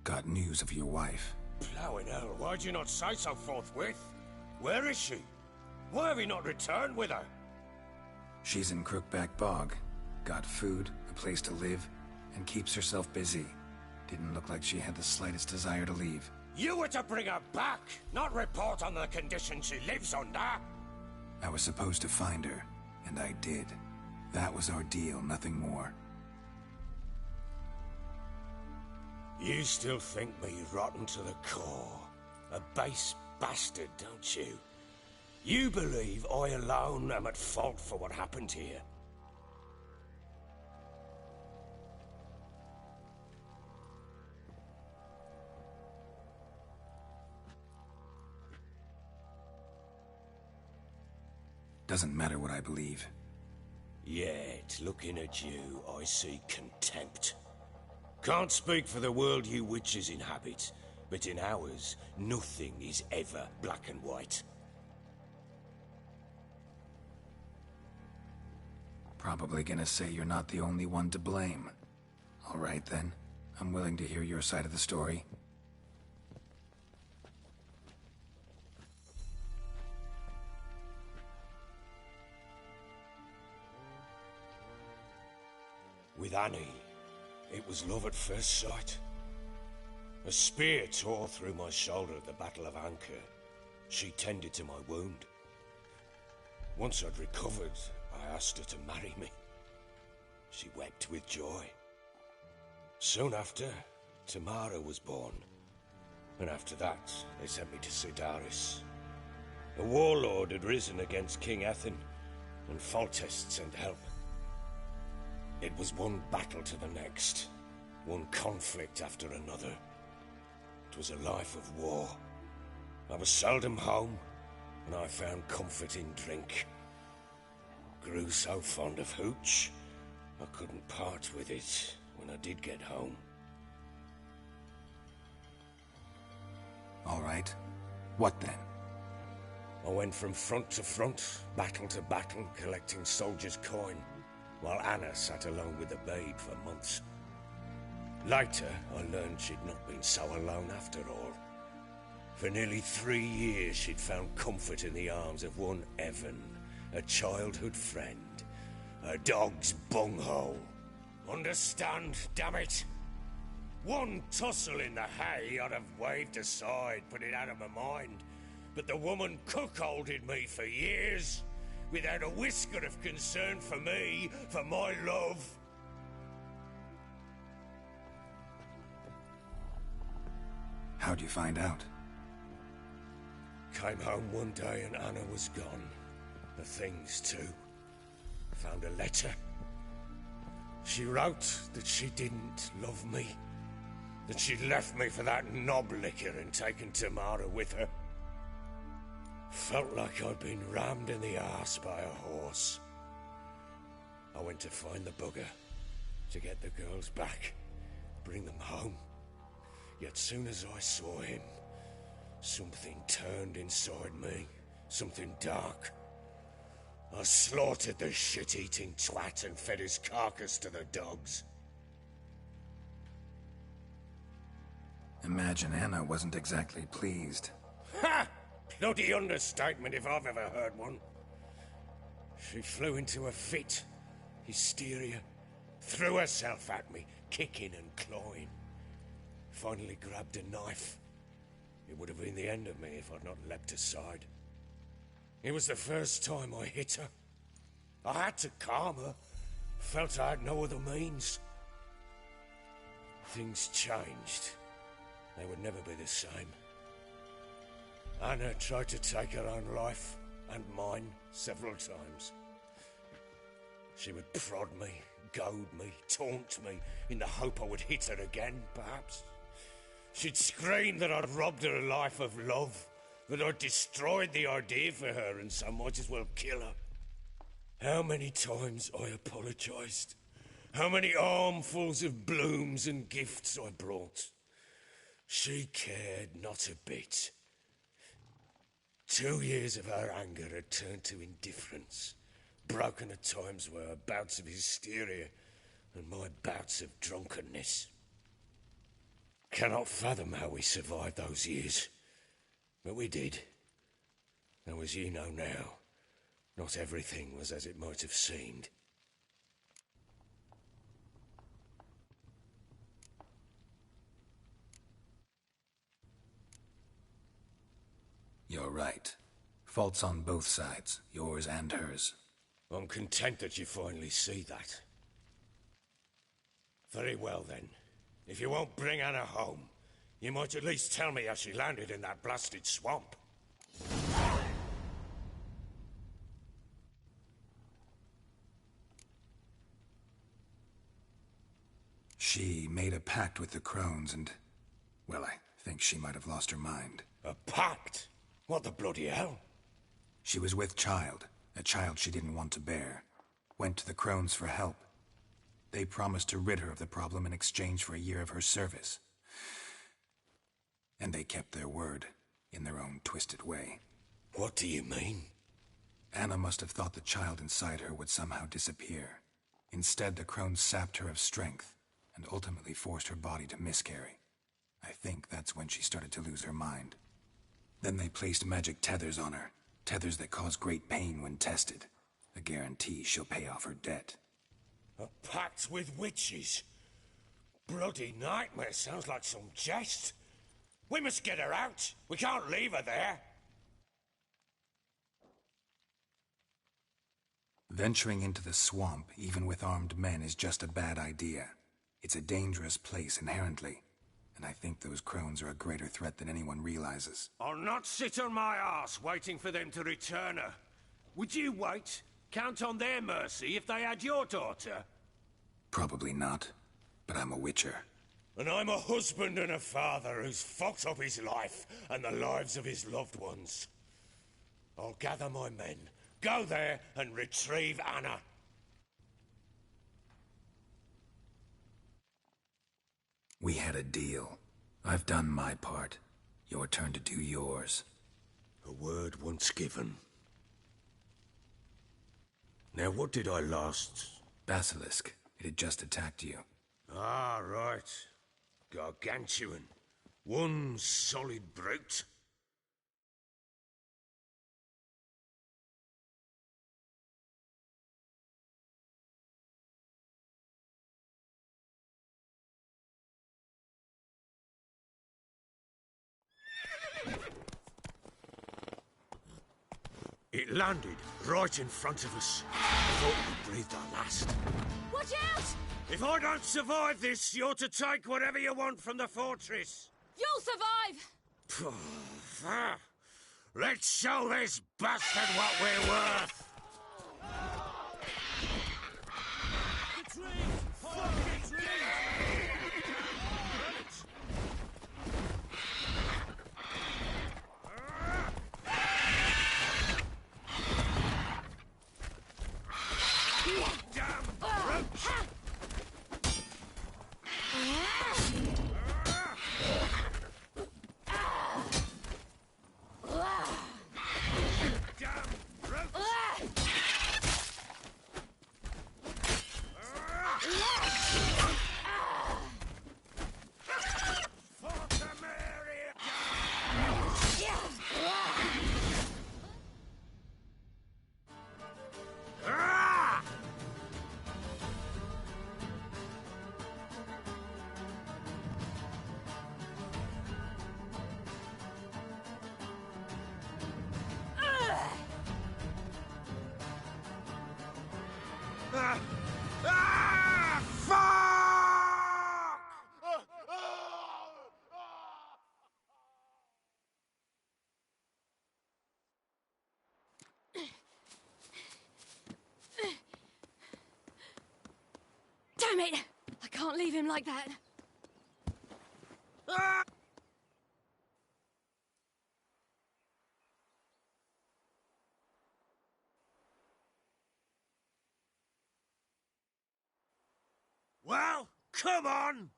Got news of your wife. Plowing hell, why'd you not say so forthwith? Where is she? Why have you not returned with her? She's in Crookback Bog. Got food, a place to live, and keeps herself busy. Didn't look like she had the slightest desire to leave. You were to bring her back, not report on the conditions she lives under. I was supposed to find her, and I did. That was our deal, nothing more. You still think me rotten to the core. A base bastard, don't you? You believe I alone am at fault for what happened here. Doesn't matter what I believe. Yet, looking at you, I see contempt. Can't speak for the world you witches inhabit, but in ours, nothing is ever black and white. Probably gonna say you're not the only one to blame. All right then, I'm willing to hear your side of the story. With Annie, it was love at first sight. A spear tore through my shoulder at the Battle of Anchor. She tended to my wound. Once I'd recovered, I asked her to marry me. She wept with joy. Soon after, Tamara was born. And after that, they sent me to Sidaris. A warlord had risen against King Ethan, and Foltest sent help. It was one battle to the next, one conflict after another. It was a life of war. I was seldom home, and I found comfort in drink. Grew so fond of hooch, I couldn't part with it when I did get home. All right. What then? I went from front to front, battle to battle, collecting soldiers' coin, while Anna sat alone with the babe for months. Later, I learned she'd not been so alone after all. For nearly 3 years, she'd found comfort in the arms of one Evan, a childhood friend, a dog's bunghole. Understand, damn it? One tussle in the hay I'd have waved aside, put it out of my mind. But the woman cuckolded me for years, without a whisker of concern for me, for my love. How'd you find out? Came home one day and Anna was gone. The things too. Found a letter. She wrote that she didn't love me. That she'd left me for that knob licker and taken Tamara with her. Felt like I'd been rammed in the arse by a horse. I went to find the bugger, to get the girls back, bring them home. Yet soon as I saw him, something turned inside me, something dark. I slaughtered the shit-eating twat and fed his carcass to the dogs. Imagine Anna wasn't exactly pleased. Ha! Bloody understatement if I've ever heard one. She flew into a fit, hysteria, threw herself at me, kicking and clawing. finally grabbed a knife. It would have been the end of me if I'd not leapt aside. It was the first time I hit her. I had to calm her. Felt I had no other means. Things changed. They would never be the same. Anna tried to take her own life, and mine, several times. She would prod me, goad me, taunt me, in the hope I would hit her again, perhaps. She'd scream that I'd robbed her life of love, that I'd destroyed the idea for her, and so might as well kill her. How many times I apologised. How many armfuls of blooms and gifts I brought. She cared not a bit. 2 years of her anger had turned to indifference, broken at times by her bouts of hysteria and my bouts of drunkenness. Cannot fathom how we survived those years, but we did. Though as you know now, not everything was as it might have seemed. You're right. Faults on both sides, yours and hers. I'm content that you finally see that. Very well then. If you won't bring Anna home, you might at least tell me how she landed in that blasted swamp. She made a pact with the crones and... well, I think she might have lost her mind. A pact? What the bloody hell? She was with child, a child she didn't want to bear. Went to the crones for help. They promised to rid her of the problem in exchange for a year of her service. And they kept their word, in their own twisted way. What do you mean? Anna must have thought the child inside her would somehow disappear. Instead, the crones sapped her of strength, and ultimately forced her body to miscarry. I think that's when she started to lose her mind. Then they placed magic tethers on her, tethers that cause great pain when tested. A guarantee she'll pay off her debt. A pact with witches? Bloody nightmare, sounds like some jest. We must get her out. We can't leave her there. Venturing into the swamp, even with armed men, is just a bad idea. It's a dangerous place inherently, and I think those crones are a greater threat than anyone realizes. I'll not sit on my arse waiting for them to return her. Would you wait? Count on their mercy if they had your daughter? Probably not, but I'm a witcher. And I'm a husband and a father who's fucked up his life and the lives of his loved ones. I'll gather my men, go there and retrieve Anna. We had a deal. I've done my part. Your turn to do yours. A word once given. Now what did I last... Basilisk. It had just attacked you. Ah, right. Gargantuan. One solid brute. It landed right in front of us. I thought we breathed our last. Watch out! If I don't survive this, you're to take whatever you want from the fortress. You'll survive! Let's show this bastard what we're worth! The trees! Fucking trees! Damn it! I can't leave him like that. Well, come on!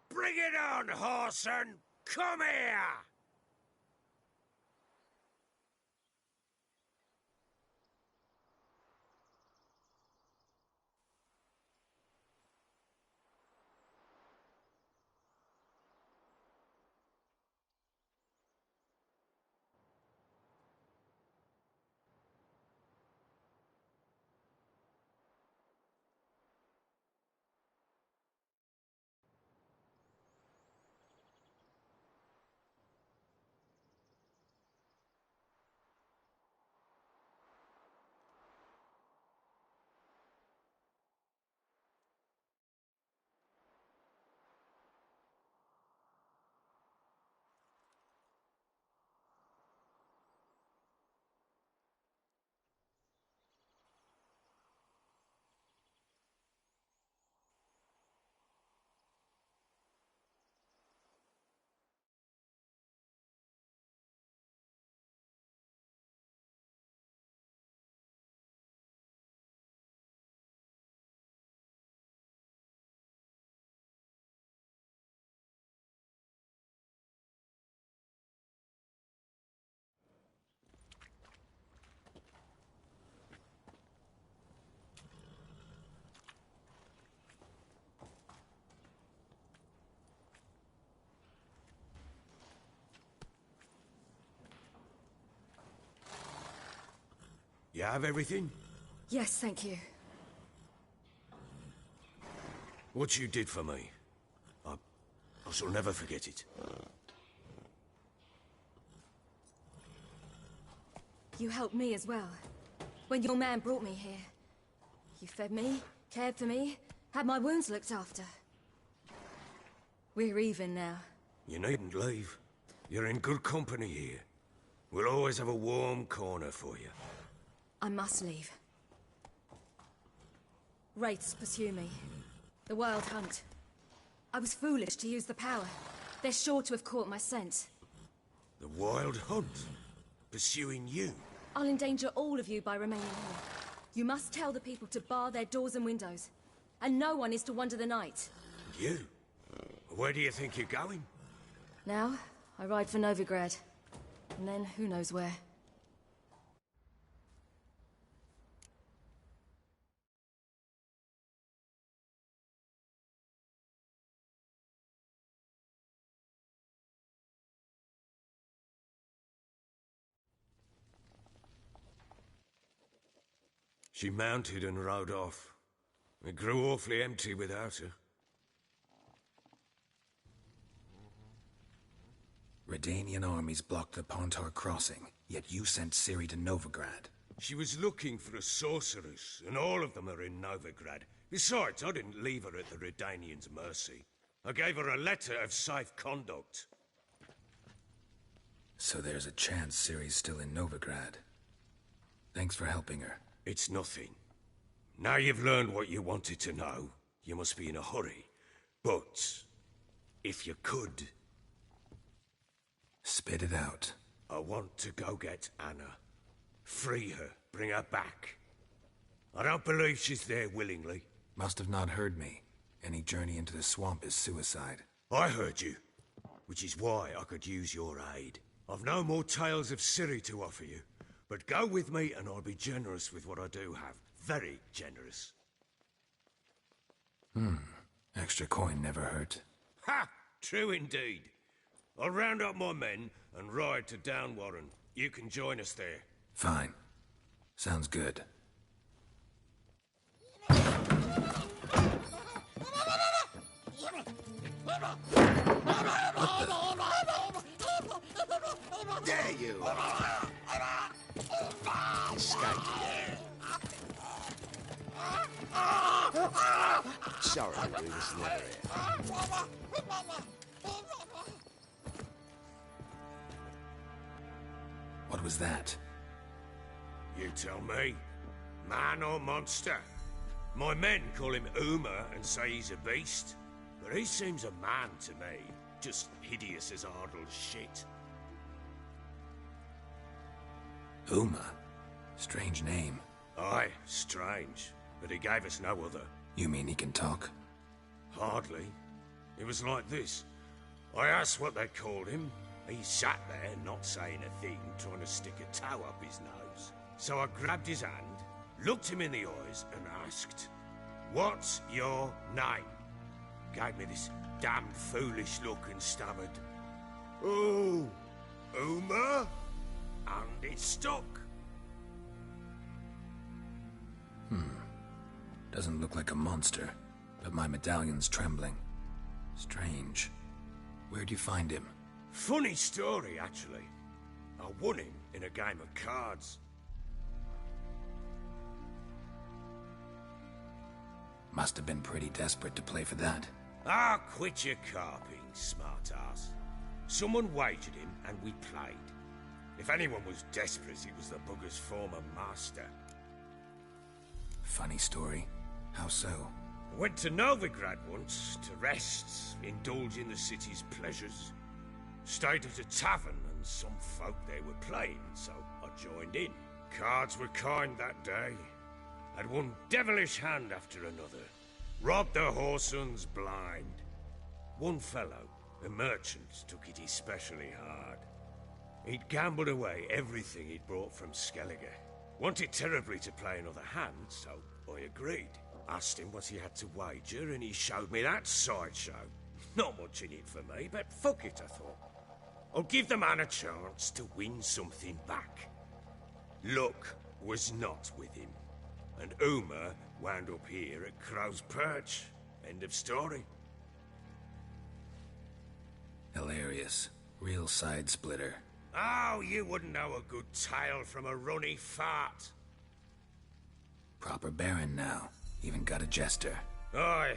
Bring it on, Horson! Come here! You have everything? Yes, thank you. What you did for me, I shall never forget it. You helped me as well. When your man brought me here. You fed me, cared for me, had my wounds looked after. We're even now. You needn't leave. You're in good company here. We'll always have a warm corner for you. I must leave. Wraiths pursue me. The Wild Hunt. I was foolish to use the power. They're sure to have caught my scent. The Wild Hunt? Pursuing you? I'll endanger all of you by remaining here. You must tell the people to bar their doors and windows. And no one is to wander the night. You? Where do you think you're going? Now, I ride for Novigrad. And then, who knows where. She mounted and rode off. It grew awfully empty without her. Redanian armies blocked the Pontar crossing, yet you sent Ciri to Novigrad. She was looking for a sorceress, and all of them are in Novigrad. Besides, I didn't leave her at the Redanians' mercy. I gave her a letter of safe conduct. So there's a chance Ciri's still in Novigrad. Thanks for helping her. It's nothing. Now you've learned what you wanted to know, you must be in a hurry. But, if you could... Spit it out. I want to go get Anna. Free her, bring her back. I don't believe she's there willingly. Must have not heard me. Any journey into the swamp is suicide. I heard you, which is why I could use your aid. I've no more tales of Ciri to offer you, but go with me and I'll be generous with what I do have. Very generous. Extra coin never hurt. Ha! True indeed. I'll round up my men and ride to Downwarren. You can join us there. Fine. Sounds good. There you are! Sorry, we was never here. What was that? You tell me. Man or monster? My men call him Uma and say he's a beast. But he seems a man to me. Just hideous as Ardle's shit. Uma? Strange name. Aye, strange. But he gave us no other. You mean he can talk? Hardly. It was like this. I asked what they called him. He sat there, not saying a thing, trying to stick a toe up his nose. So I grabbed his hand, looked him in the eyes, and asked, "What's your name?" Gave me this damned foolish look and stammered, "Oh, Uma?" And it stuck. Doesn't look like a monster, but my medallion's trembling. Strange. Where'd you find him? Funny story, actually. I won him in a game of cards. Must have been pretty desperate to play for that. Ah, quit your carping, smart-ass. Someone wagered him, and we played. If anyone was desperate, it was the bugger's former master. Funny story. How so? I went to Novigrad once, to rest, indulge in the city's pleasures. Stayed at a tavern, and some folk there were playing, so I joined in. Cards were kind that day. Had one devilish hand after another. Robbed the whoresun's blind. One fellow, a merchant, took it especially hard. He'd gambled away everything he'd brought from Skellige. Wanted terribly to play another hand, so I agreed. Asked him what he had to wager, and he showed me that sideshow. Not much in it for me, but fuck it, I thought. I'll give the man a chance to win something back. Luck was not with him, and Uma wound up here at Crow's Perch. End of story. Hilarious. Real side splitter. Oh, you wouldn't know a good tale from a runny fart. Proper baron now. Even got a jester. Aye,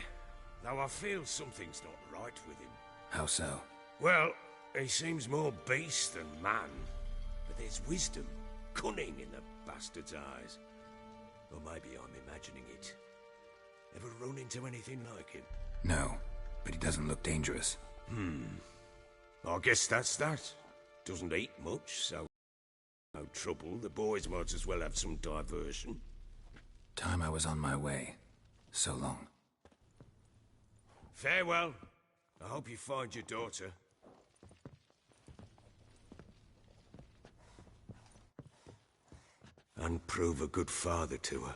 though I feel something's not right with him. How so? Well, he seems more beast than man. But there's wisdom, cunning in the bastard's eyes. Or maybe I'm imagining it. Ever run into anything like him? No, but he doesn't look dangerous. I guess that's that. Doesn't eat much, so no trouble. The boys might as well have some diversion. Time I was on my way. So long. Farewell. I hope you find your daughter. And prove a good father to her.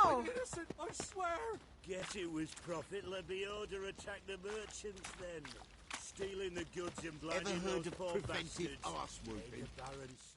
Ow! I'm innocent, I swear! Guess it was profit. Let me order attack the merchants then. Stealing the goods and blinding Ever heard those of poor preventive bastards. arse whooping? The Baron's